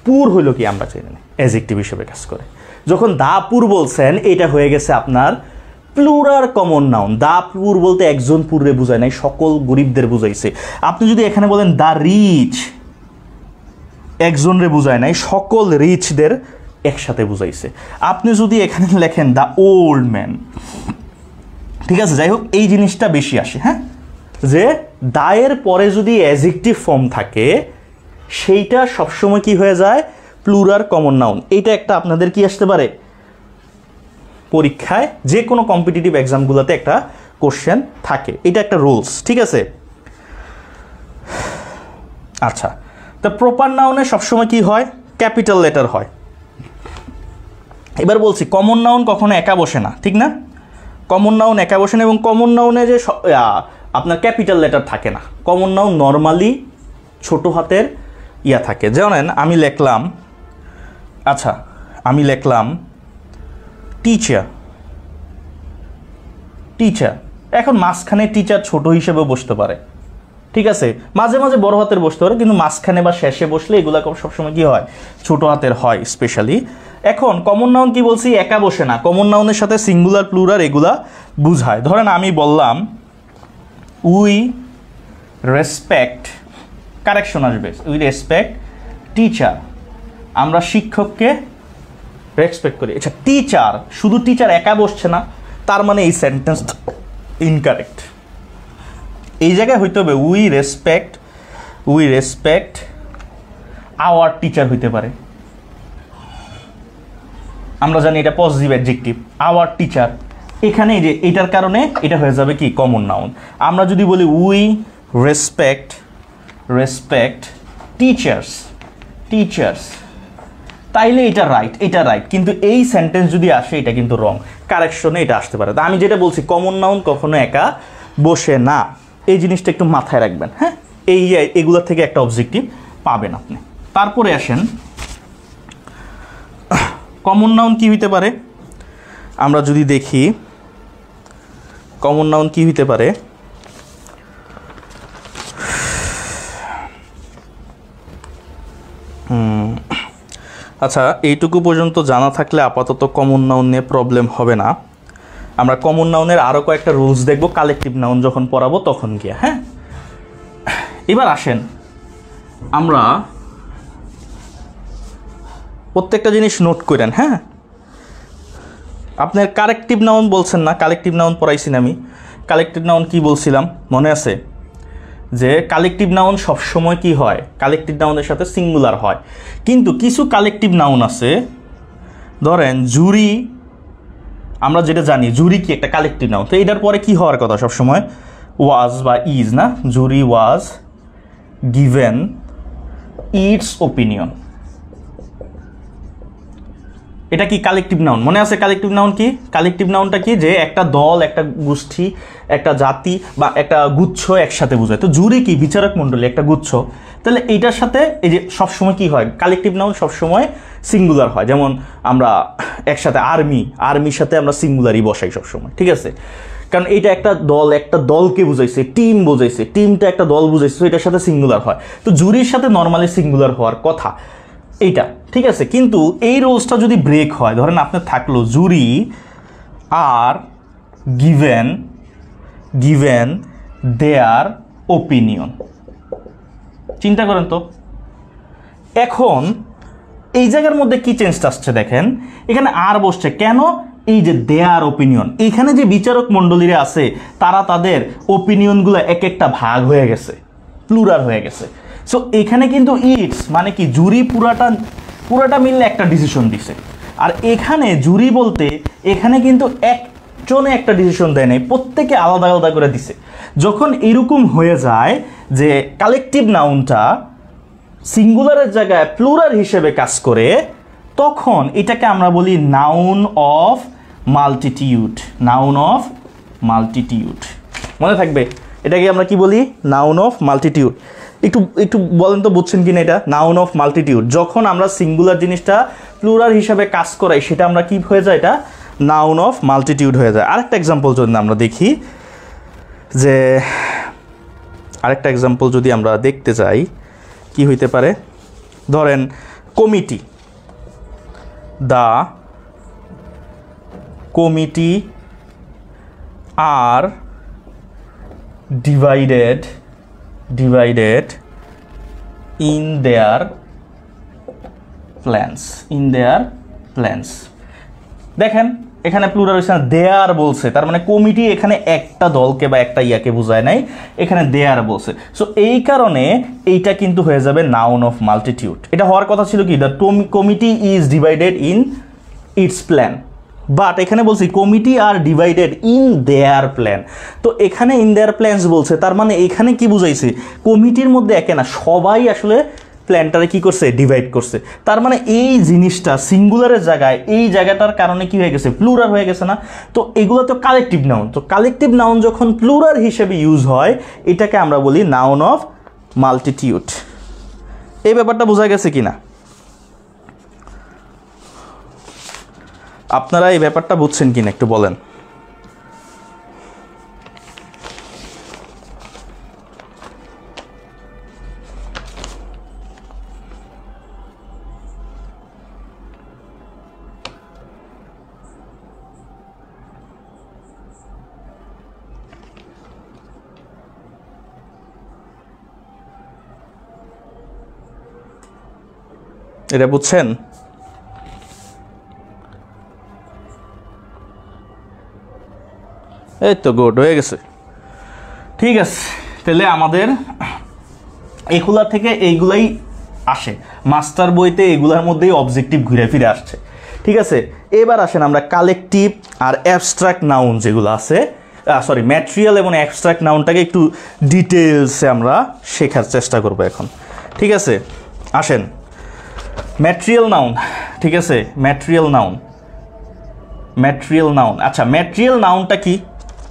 পুর হইল কি, আমরা জানি না, অ্যাডজেক্টিভ হিসেবে কাজ করে। যখন দাপুর বলছেন, এটা হয়ে গেছে আপনার প্লুরাল কমন নাউন। দাপুর বলতে একজন পুরে বোঝায় নাই, সকল গরিবদের বুঝাইছে। আপনি যদি এখানে বলেন দা রিচ, একজনরে বুঝায় নাই, সকল রিচদের একসাথে বুঝাইছে। আপনি যদি এখানে লেখেন দ্য ওল্ড ম্যান, ঠিক আছে? যাই হোক, এই জিনিসটা বেশি আসে, হ্যাঁ, যে দায়ের পরে যদি অ্যাডজেক্টিভ ফর্ম থাকে, সেইটা সবসময় কি হয়ে যায়, প্লুরাল কমন নাউন। এইটা একটা আপনাদের কি আসতে পারে পরীক্ষায়, যে কোনো কম্পিটিটিভ এক্সামগুলোতে একটা কোশ্চেন থাকে, এটা একটা রুলস, ঠিক আছে? আচ্ছা, তো প্রপার নাউনে সবসময় কি হয়, ক্যাপিটাল লেটার হয়। এবার বলছি, কমন নাউন কখনো একা বসে না, ঠিক না? কমন নাউন একা বসে না, এবং কমন নাউনে যে আপনার ক্যাপিটাল লেটার থাকে না। কমন নাউন নর্মালি ছোট হাতের ইয়া থাকে। জানেন, আমি লিখলাম, আচ্ছা আমি লিখলাম টিচার, টিচার, এখন মাঝখানে টিচার ছোট হিসেবে বসতে পারে, ঠিক আছে? মাঝে মাঝে বড় হাতের বসতে পারে, কিন্তু মাঝখানে বা শেষে বসলে এগুলা সবসময় কি হয়, ছোট হাতের হয় স্পেশালি। এখন কমন নাউন কি বলছি, একা বসে না, কমন নাউনের সাথে সিঙ্গুলার প্লুরাল এগুলা বুঝায়। ধরেন আমি বললাম উই রেসপেক্ট, কারেকশন আসবে, উই রেসপেক্ট টিচার, আমরা শিক্ষককে রেসপেক্ট করি। আচ্ছা, টিচার, শুধু টিচার একা বসছে না, তার মানে এই সেন্টেন্সটা ইনকারেক্ট। এই জায়গায় হইতে হবে উই রেসপেক্ট আওয়ার টিচার হইতে পারে। আমরা জানি এটা পজিটিভ অ্যাডজেক্টিভ, আওয়ার টিচার, এখানে এই যে এটার কারণে এটা হয়ে যাবে কি কমন নাউন। আমরা যদি বলি উই রেসপেক্ট টিচার্স তাইলে এটা রাইট, কিন্তু এই সেন্টেন্স যদি আসে এটা কিন্তু রং, কারেকশনে এটা আসতে পারে। তা আমি যেটা বলছি কমন নাউন কখনো একা বসে না, এই জিনিসটা একটু মাথায় রাখবেন। হ্যাঁ, এগুলোর থেকে একটা অবজেক্টিভ পাবেন আপনি। তারপরে আসেন কমন নাউন কি হইতে পারে, আমরা যদি দেখি কমন নাউন কি হইতে পারে। আচ্ছা, এইটুকু পর্যন্ত জানা থাকলে আপাতত কমন নাউন নিয়ে প্রবলেম হবে না। আমরা কমন নাউনের আরও কয়েকটা রুলস দেখব কালেকটিভ নাউন যখন পড়াবো তখন গিয়ে। হ্যাঁ, এবার আসেন আমরা প্রত্যেকটা জিনিস নোট করেন। হ্যাঁ, আপনার কালেকটিভ নাউন বলছেন না, কালেকটিভ নাউন পড়াইছি না আমি। কালেকটিভ নাউন কি বলছিলাম মনে আছে? যে কালেকটিভ নাউন সবসময় কি হয়, কালেকটিভ নাউনের সাথে সিঙ্গুলার হয়। কিন্তু কিছু কালেকটিভ নাউন আছে, ধরেন জুরি, আমরা যেটা জানি জুরি কি একটা কালেকটিভ নাউন, তো এটার পরে কি হওয়ার কথা সবসময়? ওয়াজ বা ইজ না? জুরি ওয়াজ গিভেন ইটস ওপিনিয়ন, এটা কি কালেকটিভ নাউন? মনে আছে কালেকটিভ নাউন কি? কালেকটিভ নাউনটা কি? যে একটা দল, একটা গোষ্ঠী, একটা জাতি বা একটা গুচ্ছ একসাথে বোঝায়। তো জুরি কি? বিচারক মণ্ডলী, একটা গুচ্ছ। তাহলে এইটার সাথে এই যে সবসময় কি হয়, কালেকটিভ নাউন সবসময় সিঙ্গুলার হয়। যেমন আমরা একসাথে আর্মির সাথে আমরা সিঙ্গুলারই বসাই সবসময়, ঠিক আছে? কারণ এটা একটা দল, একটা দলকে বুঝাইছে, টিম বোঝাইছে, টিমটা একটা দল বুঝাইছে, তো এটার সাথে সিঙ্গুলার হয়। তো জুরির সাথে নর্মালি সিঙ্গুলার হওয়ার কথা এইটা, ঠিক আছে? কিন্তু এই রুলসটা যদি ব্রেক হয়, ধরেন আপনার থাকলো জুরি আর গিভেন দেয়ার ওপিনিয়ন, চিন্তা করেন তো। এখন এই জায়গার মধ্যে কি চেঞ্জটা আসছে দেখেন, এখানে আর বসছে কেন? এই যে দেয়ার ওপিনিয়ন, এখানে যে বিচারক মণ্ডলীরা আছে তারা তাদের ওপিনিয়নগুলো এক একটা ভাগ হয়ে গেছে, প্লুরাল হয়ে গেছে। সো এখানে কিন্তু ইটস মানে কি, জুরি পুরাটা মিললে একটা ডিসিশন দিছে। আর এখানে জুরি বলতে এখানে কিন্তু একজনে একটা ডিসিশন দেয় নাই, প্রত্যেকে আলাদা আলাদা করে দিছে। যখন এরকম হয়ে যায় যে কালেকটিভ নাউনটা সিঙ্গুলারের জায়গায় প্লুরাল হিসেবে কাজ করে, তখন এটাকে আমরা বলি নাউন অফ মাল্টিটিউড। মনে থাকবে এটাকে আমরা কি বলি? Noun of multitude. একটু বলেন তো বুঝছেন কিনা এটা? Noun of multitude. যখন আমরা সিঙ্গুলার জিনিসটা প্লুরাল হিসাবে কাজ করাই সেটা আমরা কি হয়ে যায়? এটা নাউন অফ মাল্টিটিউড হয়ে যায়। আরেকটা এক্সাম্পল যদি আমরা দেখি, যে আরেকটা এক্সাম্পল যদি আমরা দেখতে চাই কি হইতে পারে, ধরেন committee, the committee are divided in their plans. দেখেন এখানে প্লুরাল হইছে না, দেয়ার বলছে, তার মানে কমিটি এখানে একটা দলকে বা একটা ইয়াকে বোঝায় নাই, এখানে দেয়ার বলছে। সো এই কারণে এইটা কিন্তু হয়ে যাবে নাউন অফ মাল্টিটিউড। এটা হওয়ার কথা ছিল কি, the committee is divided in its plan, but এখানে বলছি committee are divided in their plan. তো এখানে ইন দেয়ার প্ল্যানস বলছে, তার মানে এখানে কি বুঝাইছে? কমিটির মধ্যে একে না, সবাই আসলে প্ল্যানটারে কি করছে? ডিভাইড করছে। তার মানে এই জিনিসটা সিঙ্গুলারের জায়গায় এই জায়গাটার কারণে কি হয়ে গেছে? প্লুরাল হয়ে গেছে না? তো এগুলো তো কালেকটিভ নাউন। তো কালেকটিভ নাউন যখন প্লুরাল হিসেবে ইউজ হয় এটাকে আমরা বলি নাউন অফ মাল্টিটিউড। এই ব্যাপারটা বোঝা গেছে কিনা? আপনারা এই ব্যাপারটা বুঝছেন কিনা একটু বলেন। এটা বুঝছেন? এই তো গুড হয়ে গেছে, ঠিক আছে। তাহলে আমাদের এগুলা থেকে এইগুলাই আসে, মাস্টার বইতে এগুলার মধ্যেই অবজেক্টিভ ঘুরে ফিরে আসছে। ঠিক আছে, এবার আসেন আমরা কালেকটিভ আর অ্যাবস্ট্রাক্ট নাউন যেগুলো আছে, সরি ম্যাটেরিয়াল এবং অ্যাবস্ট্রাক্ট নাউনটাকে একটু ডিটেলসে আমরা শেখার চেষ্টা করব এখন। ঠিক আছে, আসেন ম্যাটেরিয়াল নাউন। ঠিক আছে, ম্যাটেরিয়াল নাউন, ম্যাটেরিয়াল নাউন। আচ্ছা, ম্যাটেরিয়াল নাউনটা কি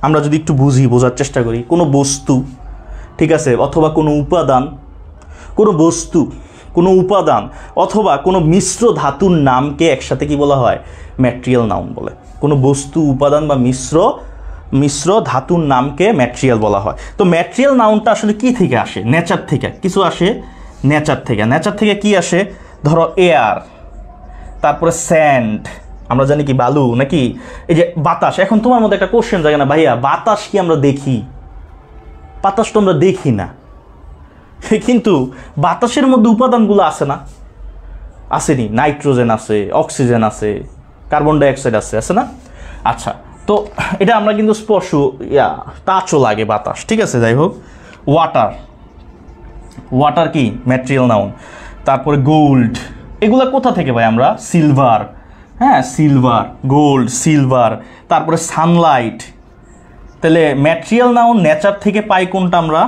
আমরা যদি একটু বোঝার চেষ্টা করি, কোনো বস্তু, ঠিক আছে, অথবা কোনো উপাদান, কোনো বস্তু, কোনো উপাদান অথবা কোনো মিশ্র ধাতুর নামকে একসাথে কি বলা হয়? ম্যাটেরিয়াল নাউন বলে। কোনো বস্তু, উপাদান বা মিশ্র ধাতুর নামকে ম্যাটেরিয়াল বলা হয়। তো ম্যাটেরিয়াল নাউনটা আসলে কি থেকে আসে? নেচার থেকে কিছু আসে, নেচার থেকে। নেচার থেকে কি আসে? ধরো এয়ার, তারপরে স্যান্ড, আমরা জানি কি বালু, নাকি এই যে বাতাস। এখন তোমার মধ্যে একটা কোশ্চেন জাগে না, ভাইয়া বাতাস কি আমরা দেখি? বাতাস তো আমরা দেখি না, কিন্তু বাতাসের মধ্যে উপাদানগুলো আছে না? আসেনি? নাইট্রোজেন আছে, অক্সিজেন আছে, কার্বন ডাইঅক্সাইড আছে, আছে না? আচ্ছা, তো এটা আমরা কিন্তু স্পর্শ টাচও লাগে বাতাস। ঠিক আছে, যাই হোক, ওয়াটার, ওয়াটার কি? Material noun. তারপরে গোল্ড, এগুলা কোথা থেকে পাই আমরা? সিলভার, হ্যাঁ সিলভার, গোল্ড, সিলভার। তারপরে সানলাইট। তাহলে ম্যাটেরিয়াল নাউন নেচার থেকে পাই কোনটা আমরা?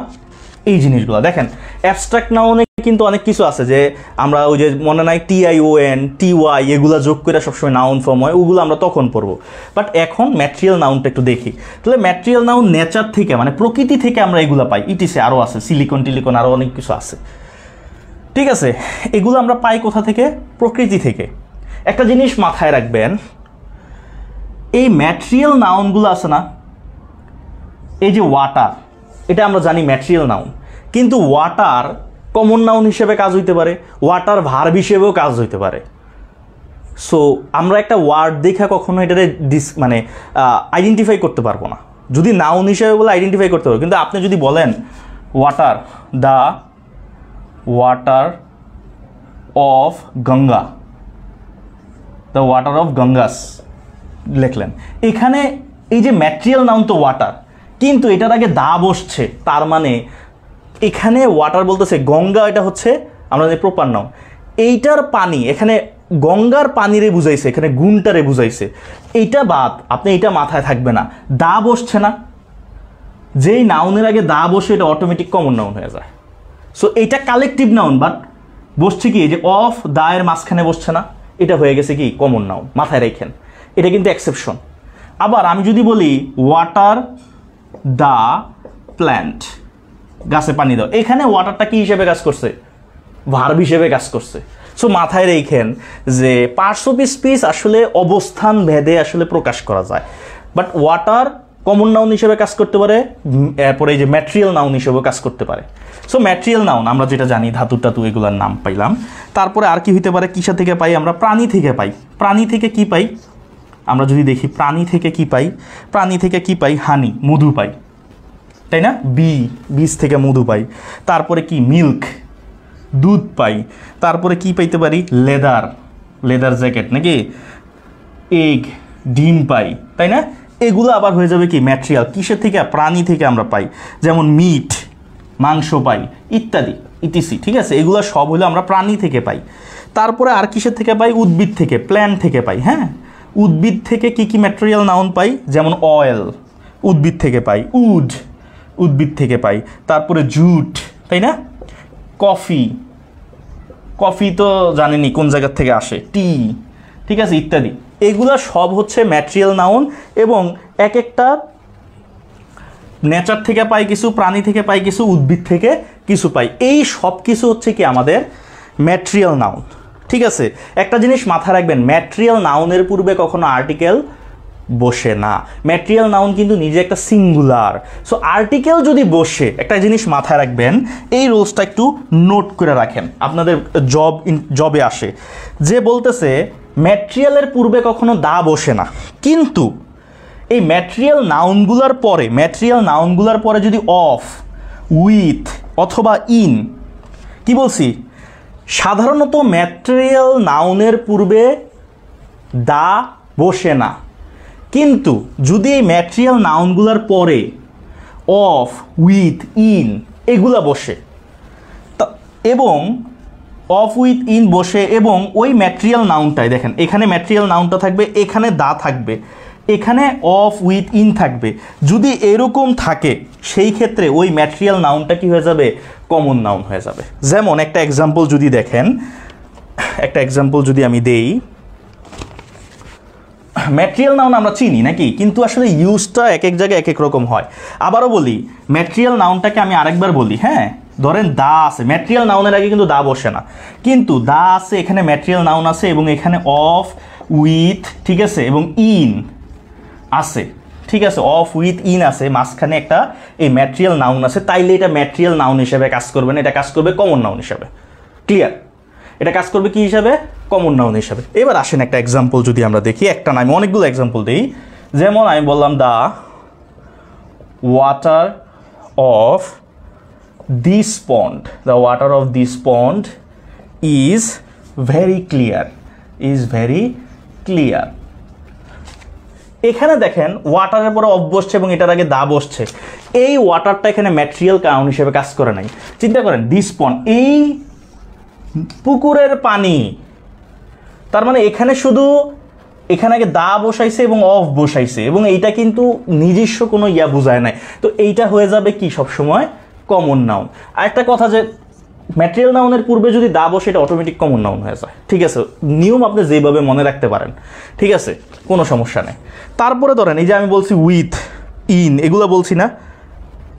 এই জিনিসগুলো। দেখেন অ্যাবস্ট্রাক্ট নাউনে কিন্তু অনেক কিছু আছে যে আমরা ওই যে মনে নাই TION, TY এগুলা যোগ করে সবসময় নাউন ফর্ম হয়, ওগুলো আমরা তখন পড়বো। বাট এখন ম্যাটেরিয়াল নাউনটা একটু দেখি। তাহলে ম্যাটেরিয়াল নাউন নেচার থেকে, মানে প্রকৃতি থেকে আমরা এগুলো পাই। ইটিসে আরও আছে, সিলিকন টিলিকন আরও অনেক কিছু আছে। ঠিক আছে, এগুলো আমরা পাই কোথা থেকে? প্রকৃতি থেকে। একটা জিনিস মাথায় রাখবেন, এই ম্যাটেরিয়াল নাউনগুলো আছে না, এই যে ওয়াটার, এটা আমরা জানি ম্যাটেরিয়াল নাউন, কিন্তু ওয়াটার কমন নাউন হিসেবে কাজ হইতে পারে, ওয়াটার ভার্ব হিসেবেও কাজ হইতে পারে। সো আমরা একটা ওয়ার্ড দেখা কখনো এটাতে মানে আইডেন্টিফাই করতে পারবো না। যদি নাউন হিসেবে বলে আইডেন্টিফাই করতে পারবো, কিন্তু আপনি যদি বলেন water, the water of Ganga, the water of Ganges লিখলেন, এখানে এই যে ম্যাটেরিয়াল নাউন তো ওয়াটার, কিন্তু এটার আগে দা বসছে, তার মানে এখানে ওয়াটার বলতেছে গঙ্গা, এটা হচ্ছে আমরা যে প্রপার নাউন, এইটার পানি, এখানে গঙ্গার পানিরে বুঝাইছে, এখানে গুণটারে বুঝাইছে। এইটা বাদ, আপনি এইটা মাথায় থাকবে না, দা বসছে না, যেই নাউনের আগে দা বসে এটা অটোমেটিক কমন নাউন হয়ে যায়। সো এইটা কালেকটিভ নাউন, বাট বসছে কি, এই যে অফ দা এর মাঝখানে বসছে না, এটা হয়ে গেছে কি কমন নাউন। মাথায় রাখেন, এটা কিন্তু এক্সেপশন। আবার আমি যদি বলি ওয়াটার দা প্ল্যান্ট, গাছে পানি দাও, এখানে ওয়াটারটা কি হিসেবে কাজ করছে? ভার্ব হিসেবে কাজ করছে। সো মাথায় রেখেন যে পার্টস অফ স্পিচ আসলে অবস্থান ভেদে আসলে প্রকাশ করা যায়, বাট ওয়াটার কমন নাউন হিসেবে কাজ করতে পারে, এরপরে এই যে ম্যাটেরিয়াল নাউন হিসেবেও কাজ করতে পারে। সো ম্যাটেরিয়াল নাউন আমরা যেটা জানি ধাতু টাতু এগুলোর নাম পাইলাম। তারপরে আর কি হইতে পারে? কিসা থেকে পাই আমরা? প্রাণী থেকে পাই। প্রাণী থেকে কি পাই আমরা যদি দেখি? প্রাণী থেকে কি পাই? প্রাণী থেকে কি পাই? হানি, মধু পাই, তাই না? বীজ থেকে মধু পাই। তারপরে কি? মিল্ক, দুধ পাই। তারপরে কি পাইতে পারি? লেদার জ্যাকেট, নাকি এগ, ডিম পাই, তাই না? এগুলো আবার হয়ে যাবে কি ম্যাটেরিয়াল। কিসের থেকে? প্রাণী থেকে আমরা পাই, যেমন মিট, মাংস পাই, ইত্যাদি ইটিসি। ঠিক আছে, এগুলো সব হলো আমরা প্রাণী থেকে পাই। তারপরে আর কিসের থেকে পাই? উদ্ভিদ থেকে, প্ল্যান্ট থেকে পাই। হ্যাঁ, উদ্ভিদ থেকে কি কি ম্যাটেরিয়াল নাউন পাই? যেমন অয়েল, উদ্ভিদ থেকে পাই। উড, উদ্ভিদ থেকে পাই। তারপরে জুট, তাই না? কফি তো জানেনি কোন জায়গা থেকে আসে, টি, ঠিক আছে, ইত্যাদি। এগুলা সব হচ্ছে ম্যাটেরিয়াল নাউন, এবং এক একটা নেচার থেকে পাই কিছু, প্রাণী থেকে পাই কিছু, উদ্ভিদ থেকে কিছু পাই। এই সব কিছু হচ্ছে কি আমাদের ম্যাটেরিয়াল নাউন। ঠিক আছে, একটা জিনিস মাথায় রাখবেন, ম্যাটেরিয়াল নাউনের পূর্বে কখনো আর্টিকেল বসে না। ম্যাটেরিয়াল নাউন কিন্তু নিজে একটা সিঙ্গুলার। সো আর্টিকেল যদি বসে, একটা জিনিস মাথায় রাখবেন, এই রুলসটা একটু নোট করে রাখেন, আপনাদের জবে আসে, যে বলতেছে ম্যাটেরিয়ালের পূর্বে কখনো দা বসে না, কিন্তু এই ম্যাটেরিয়াল নাউনগুলার পরে যদি অফ, উইথ অথবা ইন, কি বলছি, সাধারণত ম্যাটেরিয়াল নাউনের পূর্বে দা বসে না, কিন্তু যদি এই ম্যাটেরিয়াল নাউনগুলার পরে অফ, উইথ, ইন এগুলা বসে, এবং অফ উইথ ইন বসে এবং ওই ম্যাটেরিয়াল নাউনটাই দেখেন এখানে ম্যাটেরিয়াল নাউনটা থাকবে, এখানে দা থাকবে, এখানে অফ উইথ ইন থাকবে। যদি এরকম থাকে সেই ক্ষেত্রে ওই ম্যাটেরিয়াল নাউনটা কি হয়ে যাবে? কমন নাউন হয়ে যাবে। যেমন একটা এক্সাম্পল যদি দেখেন, একটা এক্সাম্পল যদি আমি দেই, ম্যাটেরিয়াল নাউন আমরা চিনি নাকি, কিন্তু আসলে ইউজটা এক এক জায়গায় এক এক রকম হয়। আবারও বলি, ম্যাটেরিয়াল নাউনটাকে আমি আরেকবার বলি, হ্যাঁ, ধরেন দা আছে, ম্যাটেরিয়াল নাউনের আগে কিন্তু দা বসে না, কিন্তু দা আছে, এখানে ম্যাটেরিয়াল নাউন আছে এবং এখানে অফ উইথ, ঠিক আছে, এবং ইন আছে, ঠিক আছে, অফ উইথ ইন আছে, মাঝখানে একটা এই ম্যাটেরিয়াল নাউন আছে, তাইলে এটা ম্যাটেরিয়াল নাউন হিসেবে কাজ করবে না, এটা কাজ করবে কমন নাউন হিসেবে। ক্লিয়ার? এটা কাজ করবে কি হিসাবে? কমন নাউন হিসাবে। এবার আসেন একটা এক্সাম্পল যদি আমরা দেখি, একটা না আমি অনেকগুলো এক্সাম্পল দিই। যেমন আমি বললাম the water of this pond, the water of this pond is very clear, is very clear. এখানে দেখেন ওয়াটারের পরে অফ বসছে এবং এটার আগে দা বসছে, এই ওয়াটারটা এখানে ম্যাটেরিয়াল নাউন হিসেবে কাজ করে নাই। চিন্তা করেন, দিস পন্ড, এই পুকুরের পানি, তার মানে এখানে শুধু এখানে আগে দা বসাইছে এবং অফ বসাইছে এবং এইটা কিন্তু নিজস্ব কোনো ইয়া বোঝায় নাই, তো এইটা হয়ে যাবে কি সবসময় কমন নাউন। আরেকটা কথা যে ম্যাটেরিয়াল নাউনের পূর্বে যদি দা বসে এটা অটোমেটিক কমন নাউন হয়ে যায়, ঠিক আছে, নিয়ম আপনি যেভাবে মনে রাখতে পারেন, ঠিক আছে, কোনো সমস্যা নেই। তারপরে ধরেন এই যে আমি বলছি উইথ ইন, এগুলো বলছি না,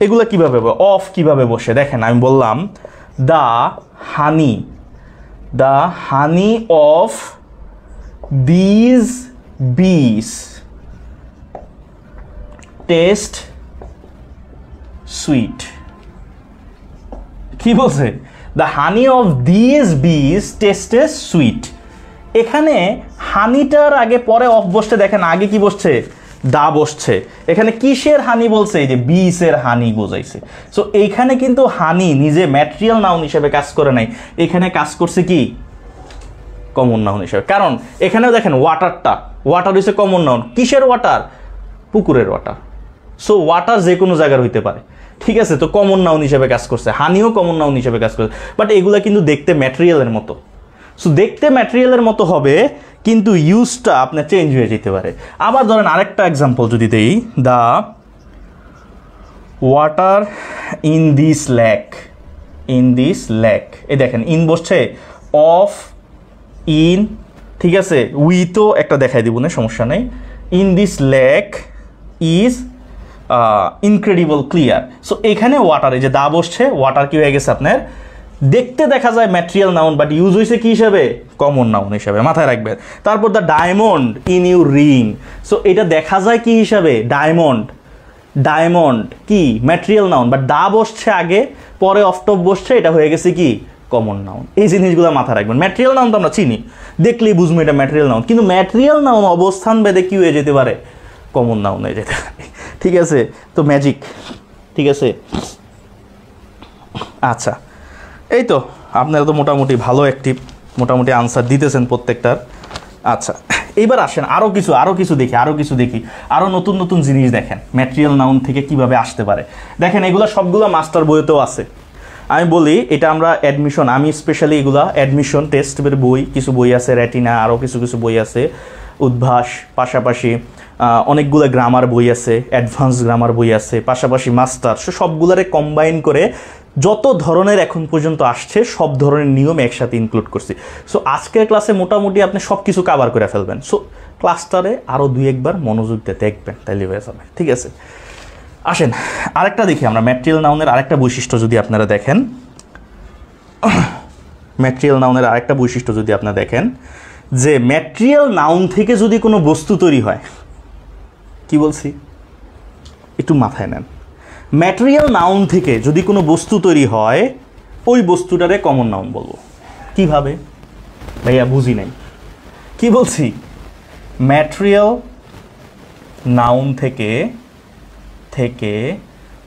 এগুলো কিভাবে অফ কিভাবে বসে দেখেন, আমি বললাম দা হানি, the honey of these bees taste sweet। কি বলছে? the honey of these bees tastes sweet। এখানে হানিটার আগে পরে অফ বসছে, দেখেন আগে কি বসছে? দা বসছে। এখানে কিসের হানি বলছে? এই যে বিসের হানি বোঝাইছে। সো এইখানে কিন্তু হানি নিজে ম্যাটেরিয়াল নাউন হিসেবে কাজ করে নাই, এখানে কাজ করছে কি কমন নাউন হিসেবে। কারণ এখানেও দেখেন ওয়াটারটা, ওয়াটার হচ্ছে কমন নাউন। কিসের ওয়াটার? পুকুরের ওয়াটার। সো ওয়াটার যে কোনো জায়গার হইতে পারে, ঠিক আছে, তো কমন নাউন হিসেবে কাজ করছে, হানিও কমন নাউন হিসেবে কাজ করছে, বাট এগুলা কিন্তু দেখতে ম্যাটেরিয়ালের মতো। সো দেখতে ম্যাটেরিয়ালের মতো হবে কিন্তু ইউজটা আপনার চেঞ্জ হয়ে যেতে পারে। আবার ধরেন আরেকটা এক্সাম্পল যদি দেই, the water in this lake, in this lake, এই দেখেন ইন বসছে, অফ ইন, ঠিক আছে, উইথও একটা দেখাই দিব না, সমস্যা নেই। In this lake is incredible clear. So এখানে ওয়াটার, এই যে দা বসছে, ওয়াটার কি হয়ে গেছে আপনার দেখতে দেখা যায় ম্যাটেরিয়াল নাউন, বাট ইউজ হয়েছে কি হিসাবে? কমন নাউন হিসাবে, মাথায় রাখবেন। তারপর the diamond in your ring, so এটা দেখা যায় কি হিসাবে? ডায়মন্ড, ডায়মন্ড কি ম্যাটেরিয়াল নাউন, বাট দা বসছে আগে, পরে অফ টপ বসছে, এটা হয়ে গেছে কি কমন নাউন। এই জিনিসগুলো মাথায় রাখবেন। ম্যাটেরিয়াল নাউন তো আমরা চিনি, দেখলেই বুঝবো এটা ম্যাটেরিয়াল নাউন, কিন্তু ম্যাটেরিয়াল নাউন অবস্থান ভেদে কি হয়ে যেতে পারে? কমন নাউন হয়ে যেতে পারে, ঠিক আছে, তো ম্যাজিক, ঠিক আছে। আচ্ছা, এই তো আপনারা তো মোটামুটি ভালো অ্যাক্টিভ, মোটামুটি আনসার দিতেছেন প্রত্যেকটার। আচ্ছা, এইবার আসেন আরও কিছু দেখি, আরও নতুন নতুন জিনিস দেখেন ম্যাটেরিয়াল নাউন থেকে কিভাবে আসতে পারে। দেখেন এগুলো সবগুলো মাস্টার বইতেও আছে। আমি বলি এটা আমরা অ্যাডমিশন, আমি স্পেশালি এগুলা অ্যাডমিশন টেস্টের বই, কিছু বই আছে, রেটিনা, আরও কিছু বই আছে, উদ্ভাস, পাশাপাশি অনেকগুলো গ্রামার বই আছে, অ্যাডভান্স গ্রামার বই আছে, পাশাপাশি মাস্টার, সবগুলারে কম্বাইন করে যত ধরনের এখন পর্যন্ত আসছে সব ধরনের নিয়ম একসাথে ইনক্লুড করছি। সো আজকের ক্লাসে মোটামুটি আপনি সব কিছু কাভার করে ফেলবেন। সো ক্লাসটারে আরও 2-1 বার মনোযোগ দিয়ে দেখবেন, তাইলে হয়ে যাবে, ঠিক আছে। আসেন আরেকটা দেখি আমরা, ম্যাটেরিয়াল নাউনের আরেকটা বৈশিষ্ট্য যদি আপনারা দেখেন, ম্যাটেরিয়াল নাউনের আরেকটা বৈশিষ্ট্য যদি আপনারা দেখেন, যে ম্যাটেরিয়াল নাউন থেকে যদি কোনো বস্তু তৈরি হয়, কি বলছি একটু মাথায় নেন, ম্যাটেরিয়াল নাউন থেকে যদি কোনো বস্তু তৈরি হয়, ওই বস্তুটারে কমন নাউন বলবো। কিভাবে ভাইয়া? বুঝি নাই, কি বলছি? ম্যাটেরিয়াল নাউন থেকে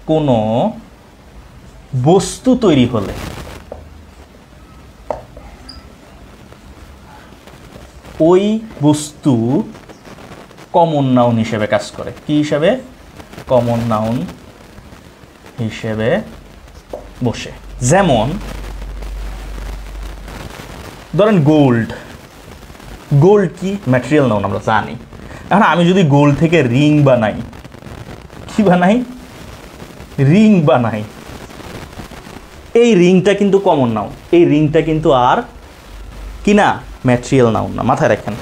কোনো বস্তু তৈরি হলে ওই বস্তু কমন নাউন হিসেবে কাজ করে। কি হিসেবে? কমন নাউন হিসেবে বসে। যেমন ধরেন গোল্ড, গোল্ড কি ম্যাটেরিয়াল নাউন আমরা জানি। এখন আমি যদি গোল্ড থেকে রিং বানাই, কি বানাই, রিং বানাই, এই রিংটা কিন্তু কমন নাউন, এই রিংটা কিন্তু আর কি না ম্যাটেরিয়াল নাউন না, মাথায় রাখেন।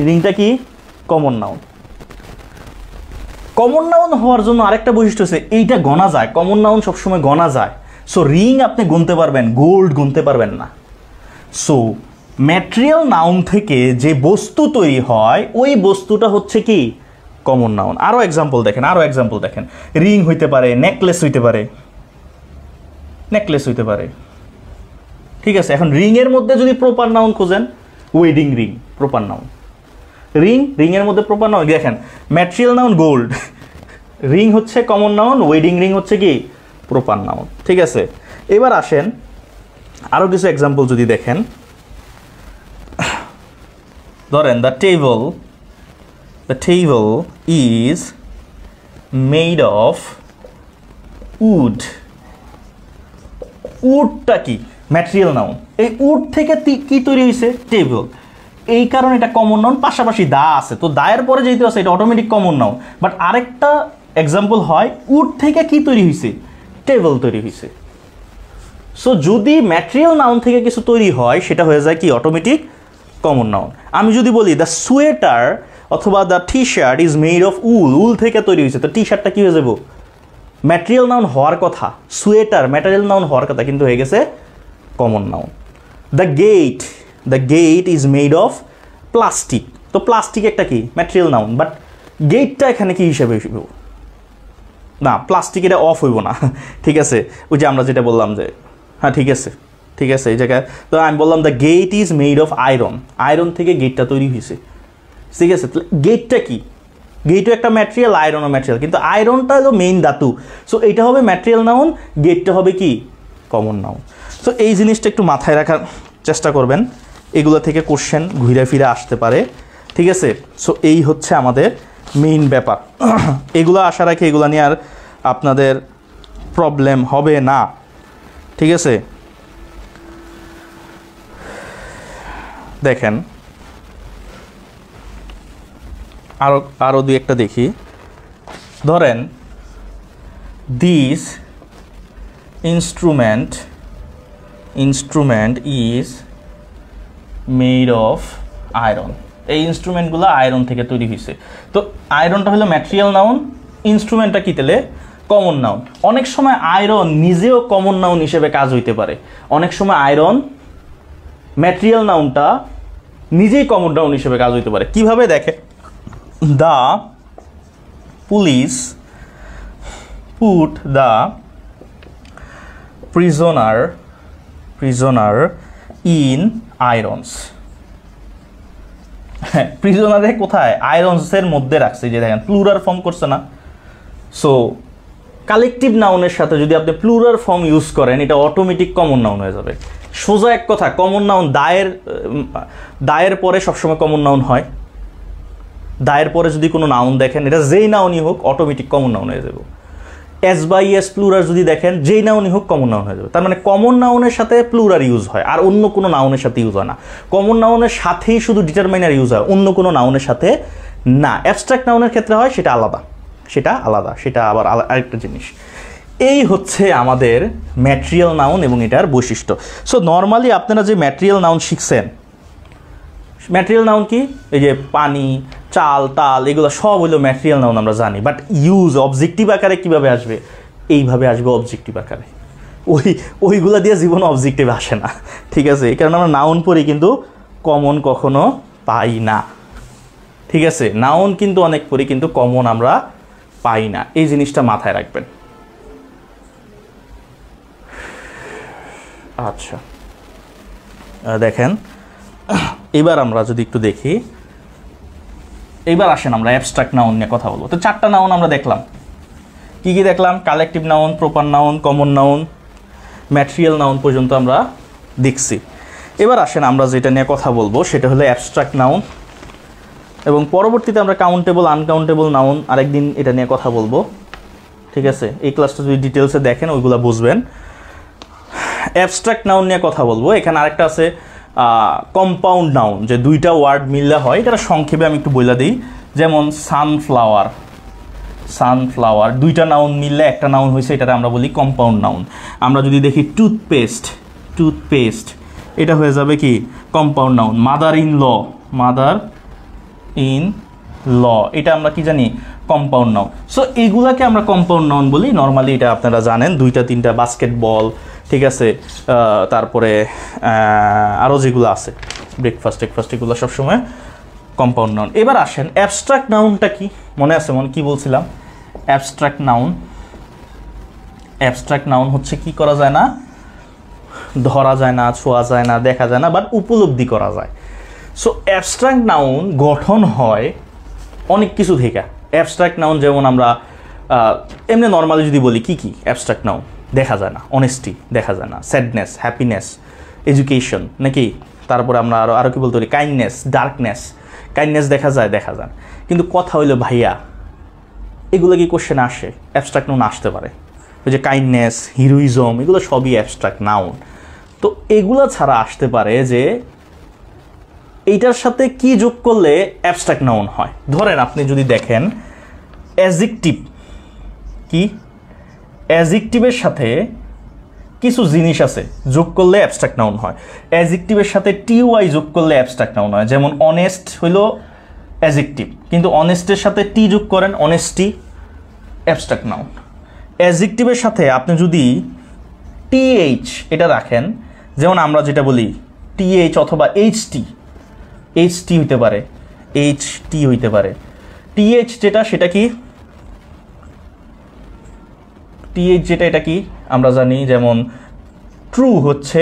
রিংটা কি কমন নাউন। কমন নাউন হওয়ার জন্য আরেকটা বৈশিষ্ট্য আছে, এইটা গণা যায়, কমন নাউন সবসময় গণা যায়। সো রিং আপনি গুনতে পারবেন, গোল্ড গুনতে পারবেন না। সো ম্যাটেরিয়াল নাউন থেকে যে বস্তু তৈরি হয় ওই বস্তুটা হচ্ছে কি কমন নাউন। আরও এক্সাম্পল দেখেন, আরও এক্সাম্পল দেখেন, রিং হইতে পারে, নেকলেস হইতে পারে, নেকলেস হইতে পারে, ঠিক আছে। এখন রিংয়ের মধ্যে যদি প্রপার নাউন খোঁজেন, ওয়েডিং রিং প্রপার নাউন, রিংয়ের মধ্যে প্রপার নাউন দেখেন, ম্যাটেরিয়াল নাউন গোল্ড, রিং হচ্ছে কমন নাউন, ওয়েডিং রিং হচ্ছে কি প্রপার নাউন, ঠিক আছে। এবার আসেন আরও কিছু এক্সাম্পল যদি দেখেন, ধরেন the table is made of wood, উডটা কি ম্যাটেরিয়াল নাউন, এই উড থেকে কি তৈরি হয়েছে টেবল, এই কারণে এটা কমন নাউন। পাশাপাশি দা আছে, তো দায়ের পরে যেহেতু আছে এটা অটোমেটিক কমন নাউন। বাট আরেকটা এক্সাম্পল হয় উড থেকে কি তৈরি হয়েছে, টেবল তৈরি হয়েছে। সো যদি ম্যাটেরিয়াল নাউন থেকে কিছু তৈরি হয় সেটা হয়ে যায় কি অটোমেটিক কমন নাউন। আমি যদি বলি দ্য সোয়েটার অথবা the T shirt is made of wool, wool থেকে তৈরি হয়েছে, তো টি শার্টটা কি হয়ে যাবো ম্যাটেরিয়াল নাউন হওয়ার কথা, সোয়েটার ম্যাটেরিয়াল নাউন হওয়ার কথা, কিন্তু হয়ে গেছে common noun. The gate is made of plastic, তো প্লাস্টিক একটা কি ম্যাটেরিয়াল নাউন, বাট গেটটা এখানে কি হিসাবে হইব না, প্লাস্টিক এটা অফ হইব না, ঠিক আছে। ওই যে আমরা যেটা বললাম যে হ্যাঁ ঠিক আছে, ঠিক আছে, এই জায়গায় তো আমি বললাম the gate is made of iron, iron থেকে গেটটা তৈরি হয়েছে, ঠিক আছে। গেটটা কি, গেটও একটা ম্যাটেরিয়াল, আয়রনও ম্যাটেরিয়াল, কিন্তু আয়রনটা হলো মেইন ধাতু, সো এইটা হবে ম্যাটেরিয়াল নাউন, গেটটা হবে কি কমন নাউন। সো এই জিনিসটা একটু মাথায় রাখার চেষ্টা করবেন, এগুলো থেকে কোশ্চেন ঘুরে ফিরে আসতে পারে, ঠিক আছে। সো এই হচ্ছে আমাদের মেইন ব্যাপার, এগুলো আশা রাখি এগুলো নিয়ে আর আপনাদের প্রবলেম হবে না, ঠিক আছে। দেখেন আরও দুই একটা দেখি, ধরেন this instrument is made of iron, এই ইনস্ট্রুমেন্টগুলো আয়রন থেকে তৈরি হয়েছে। তো আয়রনটা হলো ম্যাটেরিয়াল নাউন, ইনস্ট্রুমেন্টটা কি তাহলে কমন নাউন। অনেক সময় আয়রন নিজেও কমন নাউন হিসেবে কাজ হইতে পারে, অনেক সময় আয়রন ম্যাটেরিয়াল নাউনটা নিজেই কমন নাউন হিসেবে কাজ হইতে পারে। কিভাবে দেখে, the police put the prisoner in irons, হ্যাঁ প্রিজনারে কোথায় আয়রনসের মধ্যে রাখছে, যে দেখেন প্লুরাল ফর্ম করছে না। সো কালেকটিভ নাউনের সাথে যদি আপনি প্লুরাল ফর্ম ইউজ করেন এটা অটোমেটিক কমন নাউন হয়ে যাবে। সোজা এক কথা, কমন নাউন দায়ের পরে সবসময় কমন নাউন হয়, দায়ের পরে যদি কোনো নাউন দেখেন এটা যেই নাউনই হোক অটোমেটিক কমন নাউন হয়ে যাবে। এস বাই এস প্লুরাল যদি দেখেন যেই নাউনই হোক কমন নাউন হয়ে যাবে। তার মানে কমন নাউনের সাথে প্লুরাল ইউজ হয় আর অন্য কোনো নাউনের সাথে ইউজ হয় না। কমন নাউনের সাথেই শুধু ডিটারমাইনার ইউজ হয়, অন্য কোনো নাউনের সাথে না। অ্যাবস্ট্রাক্ট নাউনের ক্ষেত্রে হয়, সেটা আলাদা, সেটা আবার আরেকটা জিনিস। এই হচ্ছে আমাদের ম্যাটেরিয়াল নাউন এবং এটার বৈশিষ্ট্য। সো নর্মালি আপনারা যে ম্যাটেরিয়াল নাউন শিখছেন, ম্যাটেরিয়াল নাউন কি, এই যে পানি, চাল, তাল, এগুলো সব হলো ম্যাটেরিয়াল নাউন আমরা জানি। বাট ইউজ অবজেক্টিভ আকারে কিভাবে আসবে, এইভাবে আসবে অবজেক্টিভ আকারে। ওইগুলো দিয়ে জীবন অবজেক্টিভ আসে না, ঠিক আছে। এই কারণে আমরা নাউন পড়ি কিন্তু কমন কখনো পাই না, ঠিক আছে। নাউন কিন্তু অনেক পড়ি কিন্তু কমন আমরা পাই না, এই জিনিসটা মাথায় রাখবেন। আচ্ছা দেখেন এবার আমরা যদি একটু দেখি, এইবার আসেন আমরা অ্যাবস্ট্রাক্ট নাউন নিয়ে কথা বলবো। তো চারটা নাউন আমরা দেখলাম, কি কি দেখলাম, collective noun, proper noun, common noun, material noun পর্যন্ত আমরা দেখছি। এবার আসেন আমরা যেটা নিয়ে কথা বলবো সেটা হলো অ্যাবস্ট্রাক্ট নাউন, এবং পরবর্তীতে আমরা কাউন্টেবল আনকাউন্টেবল নাউন আরেকদিন এটা নিয়ে কথা বলবো, ঠিক আছে। এই ক্লাসটা যদি ডিটেলসে দেখেন ওইগুলো বুঝবেন। অ্যাবস্ট্রাক্ট নাউন নিয়ে কথা বলবো। এখানে আরেকটা আছে কম্পাউন্ড নাউন, যে দুইটা ওয়ার্ড মিললে হয়, এটা সংক্ষেপে আমি একটু বলে দিই। যেমন সানফ্লাওয়ার, সানফ্লাওয়ার দুইটা নাউন মিললে একটা নাউন হয়েছে, এটাতে আমরা বলি কম্পাউন্ড নাউন। আমরা যদি দেখি টুথপেস্ট, টুথপেস্ট এটা হয়ে যাবে কি compound noun. Mother in law, mother in law এটা আমরা কি জানি কম্পাউন্ড নাউন। সো এইগুলাকে আমরা কম্পাউন্ড নাউন বলি নর্মালি, এটা আপনারা জানেন। দুইটা তিনটা বাস্কেটবল, ঠিক আছে, তারপরে আরও যেগুলো আছে ব্রেকফাস্ট এগুলো সবসময় কম্পাউন্ড নাউন। এবার আসেন অ্যাবস্ট্রাক্ট নাউনটা কি, মনে আছে কি বলছিলাম? অ্যাবস্ট্রাক্ট নাউন, অ্যাবস্ট্রাক্ট নাউন হচ্ছে কি করা যায় না, ধরা যায় না, ছোঁয়া যায় না, দেখা যায় না, বাট উপলব্ধি করা যায়। সো অ্যাবস্ট্রাক্ট নাউন গঠন হয় অনেক কিছু থেকে। অ্যাবস্ট্রাক্ট নাউন যেমন আমরা এমনি নর্মালি যদি বলি কি কি অ্যাবস্ট্রাক্ট নাউন, দেখা যায় না, অনেস্টি দেখা যায় না, স্যাডনেস, হ্যাপিনেস, এডুকেশন নাকি, তারপরে আমরা আরও কি বলতে পারি, কাইন্ডনেস, ডার্কনেস। কাইন্ডনেস দেখা যায়, দেখা যায়, কিন্তু কথা হইলো ভাইয়া এগুলো কি কোশ্চেন আসে? অ্যাবস্ট্রাক্ট নাউন আসতে পারে, ওই যে কাইন্ডনেস, হিরোইজম, এগুলো সবই অ্যাবস্ট্রাক্ট নাউন। তো এগুলো ছাড়া আসতে পারে যে এইটার সাথে কি যোগ করলে অ্যাবস্ট্রাক্ট নাউন হয়। ধরেন আপনি যদি দেখেন অ্যাডজেক্টিভ, কি অ্যাডজেক্টিভের সাথে কিছু জিনিস আছে যোগ করলে অ্যাবস্ট্রাক্ট নাউন হয়। অ্যাডজেক্টিভের সাথে টি-ওয়াই যোগ করলে অ্যাবস্ট্রাক্ট নাউন হয়। যেমন অনেস্ট হইলো অ্যাডজেক্টিভ, কিন্তু অনেস্টের সাথে টি যোগ করেন, অনেস্টি অ্যাবস্ট্রাক্ট নাউন। অ্যাডজেক্টিভের সাথে আপনি যদি টিএইচ এটা রাখেন, যেমন আমরা যেটা বলি টিএইচ অথবা এইচটি, এইচটি হইতে পারে, এইচটি হইতে পারে। টিএইচ যেটা সেটা কি, টিএইচ যেটা এটা কি আমরা জানি, যেমন ট্রু হচ্ছে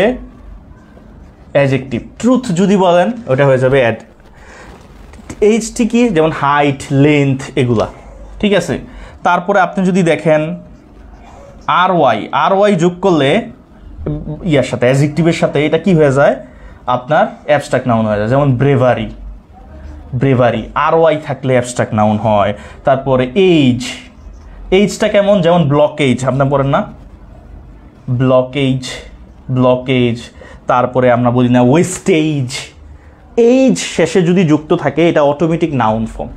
অ্যাডজেক্টিভ, ট্রুথ যদি বলেন ওটা হয়ে যাবে অ্যাড। এইচটি কি, যেমন হাইট, লেন্থ এগুলা, ঠিক আছে। তারপরে আপনি যদি দেখেন আর ওয়াই যোগ করলে ইয়ার সাথে অ্যাডজেক্টিভের সাথে এটা কি হয়ে যায় আপনার অ্যাবস্ট্রাক্ট নাউন হয়ে যায়। যেমন ব্রেভারি, ব্রেভারি আর ওয়াই থাকলে অ্যাবস্ট্রাক্ট নাউন হয়। তারপরে এইজ, এইজটা কেমন, যেমন ব্লকেজ, আপনার পড়েন না ব্লকেজ, ব্লকেজ। তারপরে আমরা বলি না ওয়েস্টেজ, এইজ শেষে যদি যুক্ত থাকে এটা অটোমেটিক নাউন ফর্ম।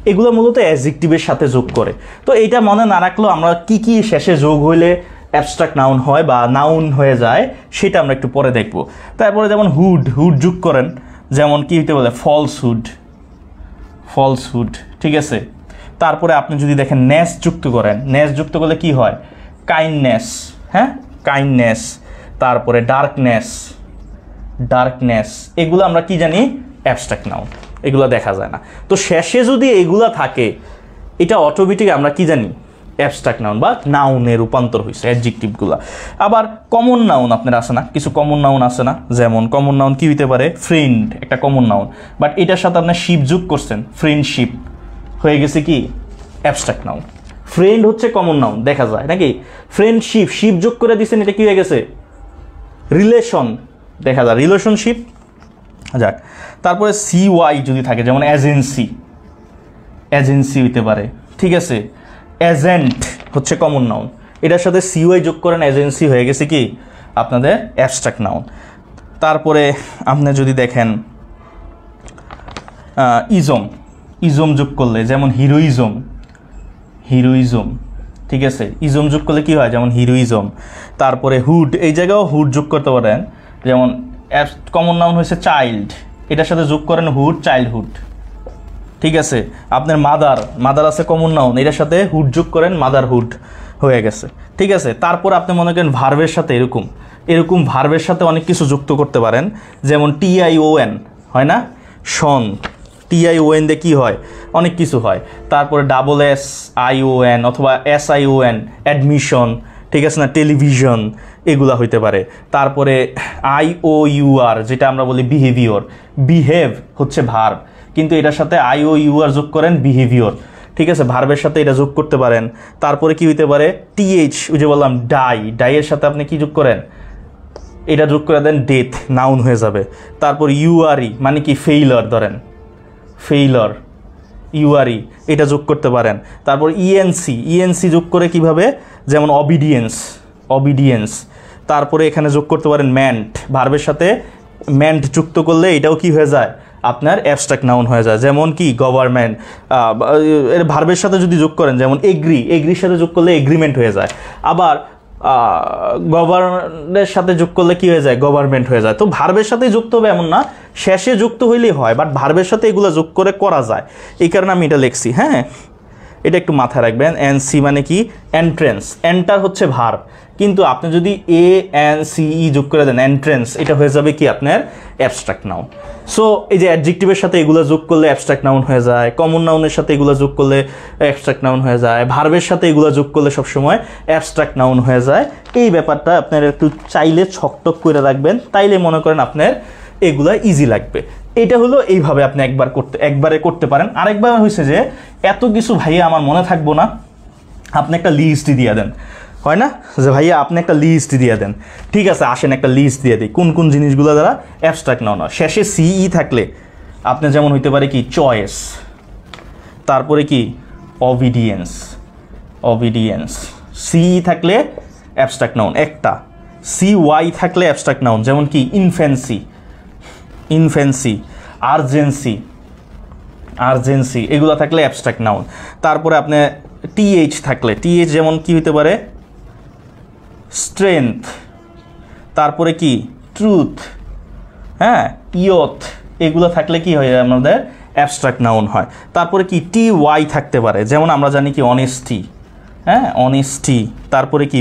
এগুলো মূলত অ্যাডজেক্টিভের সাথে যোগ করে। তো এইটা মনে না রাখলেও আমরা কি কি শেষে যোগ হইলে অ্যাবস্ট্রাক্ট নাউন হয় বা নাউন হয়ে যায় সেটা আমরা একটু পরে দেখব। তারপরে যেমন হুড, হুড যোগ করেন, যেমন কি হইতে বলে ফলসহুড, ফলসহুড, ঠিক আছে। তারপরে আপনি যদি দেখেন নেস যুক্ত করেন, নেস যুক্ত করলে কি হয় কাইন্ডনেস, হ্যাঁ কাইন্ডনেস। তারপরে ডার্কনেস, ডার্কনেস, এগুলো আমরা কি জানি অ্যাবস্ট্রাক্ট নাউন, এগুলো দেখা যায় না। তো শেষে যদি এগুলা থাকে এটা অটোমেটিক আমরা কি জানি অ্যাবস্ট্রাক্ট নাউন বা নাউনে রূপান্তর হয়েছে অ্যাডজেক্টিভগুলো। আবার কমন নাউন আপনার আছে না, কিছু কমন নাউন আছে না, যেমন কমন নাউন কি হইতে পারে, ফ্রেন্ড একটা কমন নাউন, বাট এটার সাথে আপনার শিপ যোগ করছেন, ফ্রেন্ডশিপ হয়ে গেছে কি অ্যাবস্ট্রাক্ট নাউন। ফ্রেন্ড হচ্ছে কমন নাউন দেখা যায় নাকি, ফ্রেন্ডশিপ, শিপ যোগ করে দিচ্ছেন, এটা কি হয়ে গেছে রিলেশন দেখা যায়, রিলেশনশিপ। যাক, তারপরে সিওয়াই যদি থাকে, যেমন এজেন্সি, এজেন্সি হইতে পারে, ঠিক আছে। এজেন্ট হচ্ছে কমন নাউন, এটার সাথে সিওয়াই যোগ করেন, এজেন্সি হয়ে গেছে কি আপনাদের অ্যাবস্ট্রাক্ট নাউন। তারপরে আপনি যদি দেখেন ইজম, ইজম যোগ করলে যেমন হিরোইজম, হিরোইজম, ঠিক আছে। ইজম যোগ করলে কি হয়, যেমন হিরোইজম। তারপরে হুড, এই জায়গাও হুড যোগ করতে পারেন, যেমন কমন নাউন হয়েছে চাইল্ড, এটার সাথে যোগ করেন হুড, চাইল্ডহুড, ঠিক আছে। আপনার মাদার, মাদার আছে কমন নাউন, এটার সাথে হুড যোগ করেন, মাদারহুড হয়ে গেছে, ঠিক আছে। তারপর আপনি মনে করেন ভার্বের সাথে এরকম এরকম ভার্বের সাথে অনেক কিছু যুক্ত করতে পারেন, যেমন টিআইওএন হয় না, শন, টিআইওএন দিয়ে কী হয় অনেক কিছু হয়। তারপরে ডাবল এস আইওএন অথবা এস আইওএন অ্যাডমিশন, ঠিক আছে না, টেলিভিশন, এগুলা হইতে পারে। তারপরে আইওইউআর যেটা আমরা বলি বিহেভিয়র, বিহেভ হচ্ছে ভার্ব, কিন্তু এটার সাথে আইওইউআর যোগ করেন বিহেভিয়র, ঠিক আছে, ভার্বের সাথে এটা যোগ করতে পারেন। তারপরে কি হইতে পারে টিএইচ, ওই যে বললাম ডাই, ডাইয়ের সাথে আপনি কি যোগ করেন, এটা যোগ করে দেন ডেথ, নাউন হয়ে যাবে। তারপর ইউআরই মানে কি ফেইলার, ধরেন ফেইলার, ইউআরই এটা যোগ করতে পারেন। তারপর ইএনসি, ইএনসি যোগ করে কিভাবে, যেমন অবিডিয়েন্স, অবিডিয়েন্স। তারপরে এখানে যোগ করতে পারেন ম্যান্ট, ভার্বের সাথে মেন্ট যুক্ত করলে এটাও কি হয়ে যায় আপনার অ্যাবস্ট্রাক্ট নাউন হয়ে যায়। যেমন কি গভর্নমেন্ট, এর ভার্বের সাথে যদি যোগ করেন, যেমন এগ্রির সাথে যোগ করলে এগ্রিমেন্ট হয়ে যায়। আবার গভর্নের সাথে যোগ করলে কি হয়ে যায়, গভর্নমেন্ট হয়ে যায়। তো ভার্বের সাথে যুক্ত হবে এমন না, শেষে যুক্ত হইলেই হয়, বাট ভার্বের সাথে এগুলো যোগ করে করা যায়, এই কারণে আমি এটা লিখছি। হ্যাঁ, এটা একটু মাথায় রাখবেন। এনসি মানে কি, এন্ট্রেন্স। এন্টার হচ্ছে ভার্ব, কিন্তু আপনি যদি ANCE যোগ করে দেন এন্ট্রেন্স, এটা হয়ে যাবে কি আপনার অ্যাবস্ট্রাক্ট নাউন। সো এই যে অ্যাডজেক্টিভের সাথে এগুলো যোগ করলে অ্যাবস্ট্রাক্ট নাউন হয়ে যায়, কমন নাউনের সাথে এগুলো যোগ করলে অ্যাবস্ট্রাক্ট নাউন হয়ে যায়, ভার্বের সাথে এগুলো যোগ করলে সবসময় অ্যাবস্ট্রাক্ট নাউন হয়ে যায়। এই ব্যাপারটা আপনার একটু চাইলে ছকটক করে রাখবেন, তাইলে মনে করেন আপনার এগুলা ইজি লাগবে। এটা হলো এইভাবে আপনি একবারে করতে পারেন। আরেকবার হয়েছে যে এত কিছু ভাইয়া আমার মনে থাকবো না, আপনি একটা লিস্ট দিয়ে দেন, হয় না যে ভাইয়া আপনি একটা লিস্ট দিয়ে দেন, ঠিক আছে আসেন একটা লিস্ট দিয়ে দিই কোন কোন জিনিসগুলো দ্বারা অ্যাবস্ট্রাক্ট নাউন হয়। শেষে CE থাকলে আপনি যেমন হইতে পারে কি চয়েস, তারপরে কি অবিডিয়েন্স। CE থাকলে অ্যাবস্ট্রাক্ট নাউন একটা, CY থাকলে অ্যাবস্ট্রাক্ট নাউন, যেমন কি ইনফেন্সি, আর্জেন্সি, এগুলো থাকলে অ্যাবস্ট্রাক্ট নাউন। তারপরে আপনি TH থাকলে, TH যেমন কি হইতে পারে স্ট্রেংথ, তারপরে কি ট্রুথ, হ্যাঁ ইয়থ, এগুলো থাকলে কি হয় আমাদের অ্যাবস্ট্রাক্ট নাউন হয়। তারপরে কি TY থাকতে পারে, যেমন আমরা জানি কি অনেস্টি, হ্যাঁ অনেস্টি, তারপরে কি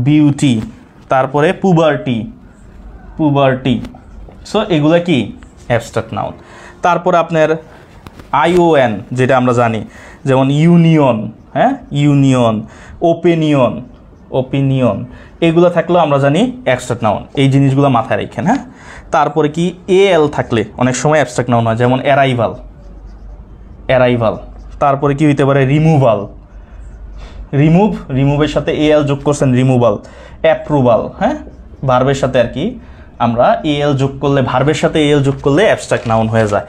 বিউটি, তারপরে পুবার্টি। সো এগুলো কি অ্যাবস্ট্রাক্ট নাউন। তারপর আপনার ION যেটা আমরা জানি, যেমন ইউনিয়ন, হ্যাঁ ইউনিয়ন, ওপিনিয়ন, এগুলো থাকলেও আমরা জানি অ্যাবস্ট্রাক্ট নাউন। এই জিনিসগুলো মাথায় রাখেন। হ্যাঁ, তারপরে কি AL থাকলে অনেক সময় অ্যাবস্ট্রাক্ট নাউন হয়, যেমন অ্যারাইভাল। তারপরে কি হইতে পারে রিমুভের সাথে AL যোগ করছেন রিমুভাল। অ্যাপ্রুভাল, হ্যাঁ ভার্বের সাথে আর কি আমরা AL যোগ করলে, ভার্বের সাথে AL যোগ করলে অ্যাবস্ট্রাক্ট নাউন হয়ে যায়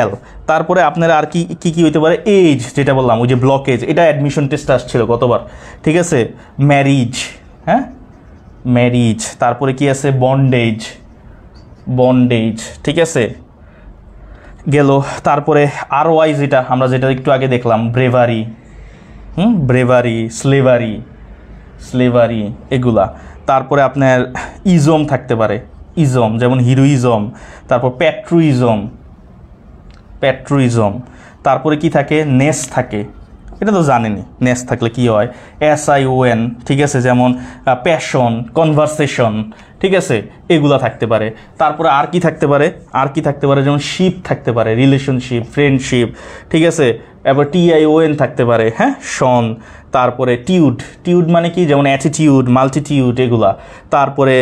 L। তারপরে আপনারা আর কি হইতে পারে, এজ যেটা বললাম ওই যে ব্লকেজ, এটা অ্যাডমিশন টেস্টে আসছিল গতবার, ঠিক আছে। ম্যারিজ, হ্যাঁ ম্যারিজ। তারপরে কি আছে বন্ডেজ, ঠিক আছে গেল। তারপরে RY যেটা আমরা একটু আগে দেখলাম, ব্রেভারি, স্লেভারি এগুলা। তারপরে আপনার ইজম থাকতে পারে, যেমন হিরোইজম। তারপর প্যাট্রুইজম। তারপরে কি থাকে, নেস থাকে, এটা তো জানেনি নেস থাকলে কি হয়, SION, ঠিক আছে, যেমন প্যাশন, কনভারসেশন, ঠিক আছে এগুলা থাকতে পারে। তারপরে আর কি থাকতে পারে, যেমন শিপ থাকতে পারে, রিলেশনশিপ, ফ্রেন্ডশিপ, ঠিক আছে। এবার TION থাকতে পারে, হ্যাঁ শন। তারপরে টিউড মানে কি, যেমন অ্যাটিটিউড, মাল্টিটিউড এগুলা। তারপরে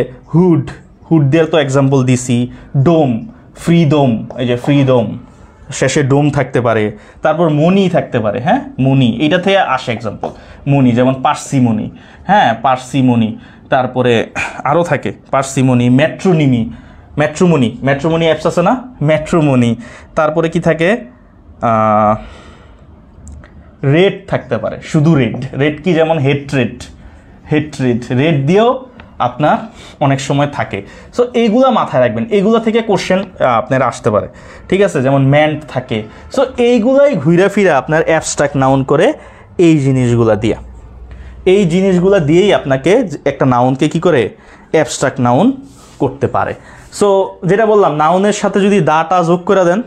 হুড দেওয়ার তো এক্সাম্পল দিছি। ডোম, ফ্রিডম, এই যে ফ্রিডম, শেষে ডোম থাকতে পারে। তারপর মনি থাকতে পারে, হ্যাঁ মনি, এইটা থেকে আসে এক্সাম্পল মনি, যেমন পার্সিমনি, হ্যাঁ পার্সিমনি। তারপরে আরও থাকে পার্সিমনি, ম্যাট্রোমনি অ্যাপস আছে না, ম্যাট্রোমনি। তারপরে কি থাকে, রেড থাকতে পারে, শুধু রেড কি, যেমন হেট্রেড, রেড দিয়েও আপনার অনেক সময় থাকে। সো এইগুলা মাথায় রাখবেন, এইগুলা থেকে কোশ্চেন আপনার আসতে পারে, ঠিক আছে। যেমন ম্যান্ট থাকে। সো এইগুলাই ঘুরে ফিরে আপনার অ্যাবস্ট্রাক্ট নাউন করে, এই জিনিসগুলা দিয়েই আপনাকে একটা নাউনকে কি করে অ্যাবস্ট্রাক্ট নাউন করতে পারে। সো যেটা বললাম, নাউনের সাথে যদি দাটা যোগ করে দেন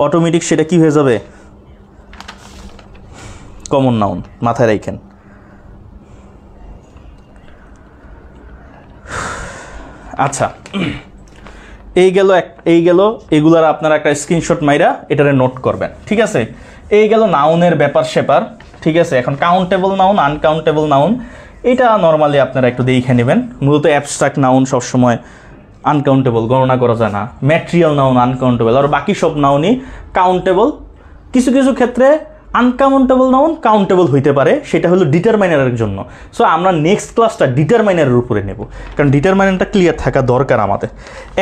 অটোমেটিক সেটা কি হয়ে যাবে, কমন নাউন। মাথায় রাখেন। আচ্ছা, এই গেল এগুলার আপনারা একটা স্ক্রিনশট মাইরা এটারে নোট করবেন, ঠিক আছে। এই গেল নাউনের ব্যাপার স্যাপার, ঠিক আছে। এখন কাউন্টেবল নাউন, আনকাউন্টেবল নাউন, এটা নর্মালি আপনারা একটু দেখে নেবেন। মূলত অ্যাবস্ট্রাক্ট নাউন সবসময় আনকাউন্টেবল, গণনা করা যায় না। ম্যাটেরিয়াল নাউন আনকাউন্টেবল, আর বাকি সব নাউনই কাউন্টেবল। কিছু ক্ষেত্রে আনকাউন্টেবল নাউন কাউন্টেবল হইতে পারে, সেটা হলো ডিটারমাইনারের জন্য। সো আমরা নেক্সট ক্লাসটা ডিটারমাইনারের উপরে নেব, কারণ ডিটারমাইনারটা ক্লিয়ার থাকা দরকার আমাদের।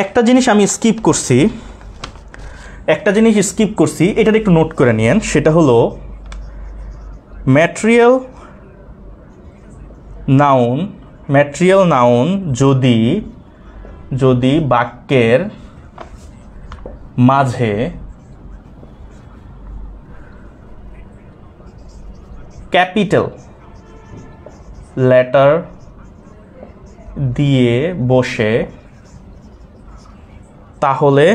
একটা জিনিস স্কিপ করছি, এটার একটু নোট করে নিয়েন। সেটা হলো ম্যাটেরিয়াল নাউন যদি যদি বাক্যের মাঝে ক্যাপিটাল লেটার দিয়ে বসে তাহলে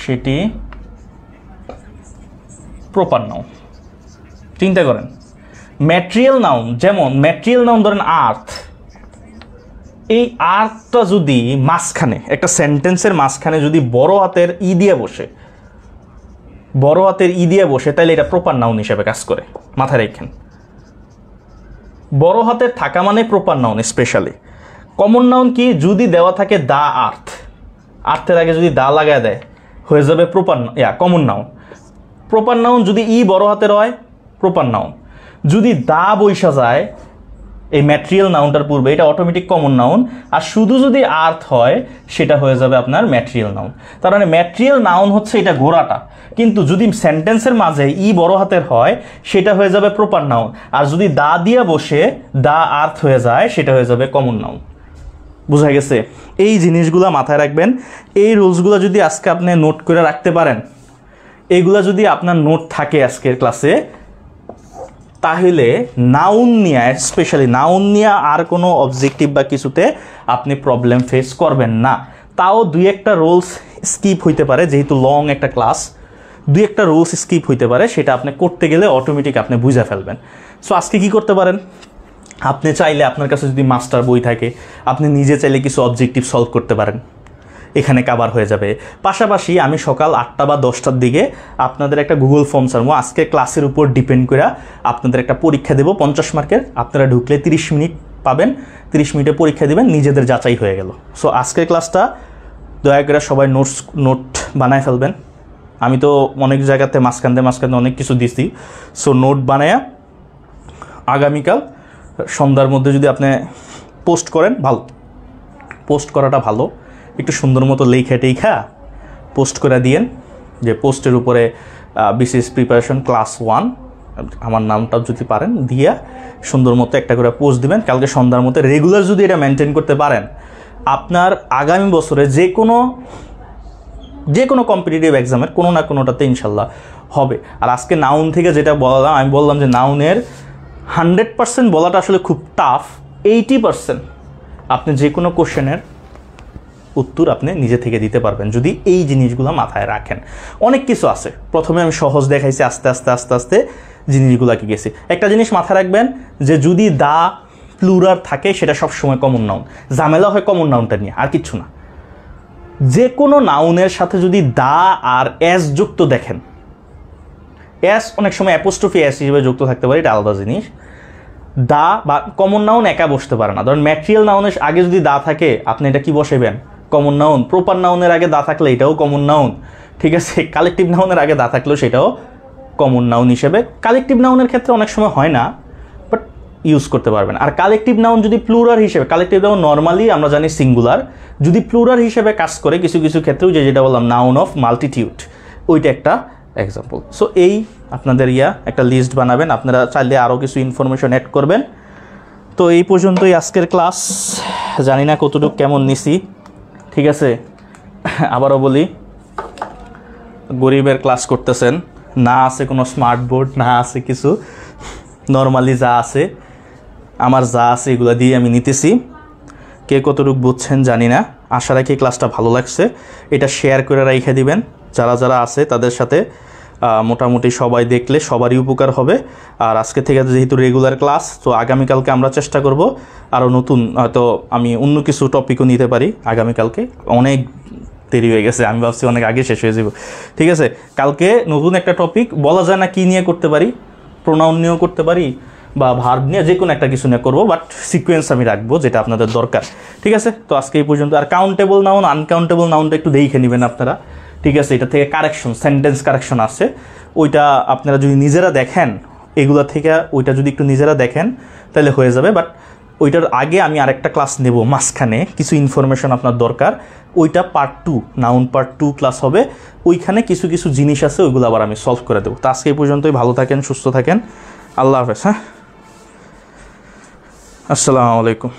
সেটি প্রপার নাউন। চিন্তা করেন, ম্যাটেরিয়াল নাউন, যেমন ম্যাটেরিয়াল নাউন ধরেন আর্থ, এই আর্থটা যদি মাঝখানে একটা সেন্টেন্সের মাঝখানে যদি বড় হাতের ই দিয়ে বসে, বড় হাতের ই দিয়ে বসে, তাহলে এটা প্রপার নাউন হিসেবে কাজ করে। মাথায় রাখেন, বড় হাতের থাকা মানে proper noun. Specially common noun কি, যদি দেওয়া থাকে দা আর্থ, আর্থের আগে যদি দা লাগায় দেয় হয়ে যাবে proper common noun. Proper noun যদি ই বড় হাতের হয় প্রপার নাউন, যদি দা বৈশা যায় এই ম্যাটেরিয়াল নাউনটার পূর্বে, এটা অটোমেটিক কমন নাউন। আর শুধু যদি আর্থ হয় সেটা হয়ে যাবে আপনার ম্যাটেরিয়াল নাউন। তার মানে ম্যাটেরিয়াল নাউন হচ্ছে এটা ঘোড়াটা, কিন্তু যদি সেন্টেন্সের মাঝে ই বড় হাতের হয় সেটা হয়ে যাবে প্রপার নাউন। আর যদি দা দিয়ে বসে দা আর্থ হয়ে যায় সেটা হয়ে যাবে কমন নাউন। বুঝা গেছে? এই জিনিসগুলো মাথায় রাখবেন। এই রুলসগুলো যদি আজকে আপনি নোট করে রাখতে পারেন, এইগুলা যদি আপনার নোট থাকে আজকের ক্লাসে, তাহলে নাউন নিয়ে, স্পেশালি নাউন নিয়ে আর কোনো অবজেক্টিভ বা কিছুতে আপনি প্রবলেম ফেস করবেন না। তাও দুই একটা রুলস স্কিপ হইতে পারে, যেহেতু লং একটা ক্লাস, দুই একটা রুলস স্কিপ হইতে পারে, সেটা আপনি করতে গেলে অটোমেটিক আপনি বুঝে ফেলবেন। সো আজকে কি করতে পারেন, আপনি চাইলে আপনার কাছে যদি মাস্টার বই থাকে আপনি নিজে চাইলে কিছু অবজেক্টিভ সলভ করতে পারেন, এখানে কাভার হয়ে যাবে। পাশাপাশি আমি সকাল 8টা বা 10টার দিকে আপনাদের একটা গুগল ফর্ম ছাড়বো, আজকে ক্লাসের উপর ডিপেন্ড করে আপনাদের একটা পরীক্ষা দেবো 50 মার্কের। আপনারা ঢুকলে 30 মিনিট পাবেন, 30 মিনিটে পরীক্ষা দিবেন, নিজেদের যাচাই হয়ে গেল। সো আজকের ক্লাসটা দয়া করে সবাই নোট বানায় ফেলবেন। আমি তো অনেক জায়গাতে মাঝখানে অনেক কিছু দিছি। সো নোট বানায়া আগামীকাল সন্ধ্যার মধ্যে যদি আপনি পোস্ট করেন, ভালো, পোস্ট করাটা ভালো, একটু সুন্দর মতো লেখা পোস্ট করে দিয়েন, যে পোস্টের উপরে বিসিএস প্রিপারেশন ক্লাস 1 আমার নামটা যদি পারেন দিয়া সুন্দর মতো একটা করে পোস্ট দিবেন। কালকে সন্ধ্যার মধ্যে রেগুলার যদি এটা মেনটেন করতে পারেন, আপনার আগামী বছরে যে কোনো কম্পিটিটিভ এক্সামের কোনো না কোনোটাতে ইনশাল্লাহ হবে। আর আজকে নাউন থেকে যেটা বললাম, আমি বললাম যে নাউনের 100% বলাটা আসলে খুব টাফ। 80% আপনি যে কোনো কোশ্চেনের উত্তর আপনি নিজে থেকে দিতে পারবেন যদি এই জিনিসগুলো মাথায় রাখেন। অনেক কিছু আছে, প্রথমে আমি সহজ দেখাইছি, আস্তে আস্তে জিনিসগুলো কি গেছি। একটা জিনিস মাথায় রাখবেন যে যদি দা প্লুরাল থাকে সেটা সবসময় কমন নাউন। ঝামেলা হয় কমন নাউনটা নিয়ে, আর কিচ্ছু না। যে কোনো নাউনের সাথে যদি দা আর এস যুক্ত দেখেন, এস অনেক সময় অ্যাপোস্ট্রফি এস হিসেবে যুক্ত থাকতে পারে, এটা আলাদা জিনিস। দা বা কমন নাউন একা বসতে পারে না। ধরেন ম্যাটেরিয়াল নাউনের আগে যদি দা থাকে আপনি এটা কি বসাইবেন, কমন নাউন। প্রপার নাউনের আগে দা থাকলে এটাও কমন নাউন, ঠিক আছে। কালেকটিভ নাউনের আগে দা থাকলেও সেটাও কমন নাউন হিসেবে। কালেকটিভ নাউনের ক্ষেত্রে অনেক সময় হয় না, বাট ইউজ করতে পারবেন। আর কালেকটিভ নাউন যদি প্লুরাল হিসেবে, কালেকটিভ নাউন নর্মালি আমরা জানি সিঙ্গুলার, যদি প্লুরাল হিসেবে কাজ করে কিছু কিছু ক্ষেত্রেও, যেটা বললাম নাউন অফ মাল্টিটিউড, ওইটা একটা এক্সাম্পল। সো এই আপনাদের একটা লিস্ট বানাবেন, আপনারা চাইলে আরও কিছু ইনফরমেশন অ্যাড করবেন। তো এই পর্যন্তই আজকের ক্লাস, জানি না কতটুকু কেমন নিছি, ঠিক আছে। আবারও বলি, গরিবের ক্লাস করতেছেন, না আছে কোনো স্মার্ট বোর্ড, না আছে কিছু, নর্মালি যা আছে আমার যা আছে এগুলো দিয়ে আমি নিতেছি। কে কতটুকু বুঝছেন জানি না, আশা রাখি ক্লাসটা ভালো লাগছে। এটা শেয়ার করে রেখে দিবেন যারা যারা আছে তাদের সাথে, মোটামুটি সবাই দেখলে সবারই উপকার হবে। আর আজকে থেকে যেহেতু রেগুলার ক্লাস, তো আগামীকালকে আমরা চেষ্টা করব আরও নতুন, হয়তো আমি অন্য কিছু টপিকও নিতে পারি আগামীকালকে। অনেক দেরি হয়ে গেছে, আমি ভাবছি অনেক আগে শেষ হয়ে যাব, ঠিক আছে। কালকে নতুন একটা টপিক, বলা যায় না কি নিয়ে করতে পারি, প্রোনাউন নিয়েও করতে পারি বা ভার্ব নিয়ে, যে কোনো একটা কিছু নিয়ে করবো, বাট সিকোয়েন্স আমি রাখবো যেটা আপনাদের দরকার, ঠিক আছে। তো আজকে এই পর্যন্ত। আর কাউন্টেবল নাউন, আনকাউন্টেবল নাউনটা একটু দেখে নেবেন আপনারা, ঠিক আছে। এটা থেকে কারেকশন, সেন্টেন্স কারেকশন আছে, ওইটা আপনারা যদি নিজেরা দেখেন, এগুলা থেকে ওইটা যদি একটু নিজেরা দেখেন তাহলে হয়ে যাবে। বাট ওইটার আগে আমি আরেকটা ক্লাস নেব, মাঝখানে কিছু ইনফরমেশন আপনার দরকার, ওইটা পার্ট 2, নাউন পার্ট 2 ক্লাস হবে। ওইখানে কিছু কিছু জিনিস আছে, ওইগুলো আবার আমি সলভ করে দেবো। তো আজকে এই পর্যন্তই, ভালো থাকেন, সুস্থ থাকেন, আল্লাহ হাফেজ। হ্যাঁ, আসসালামু আলাইকুম।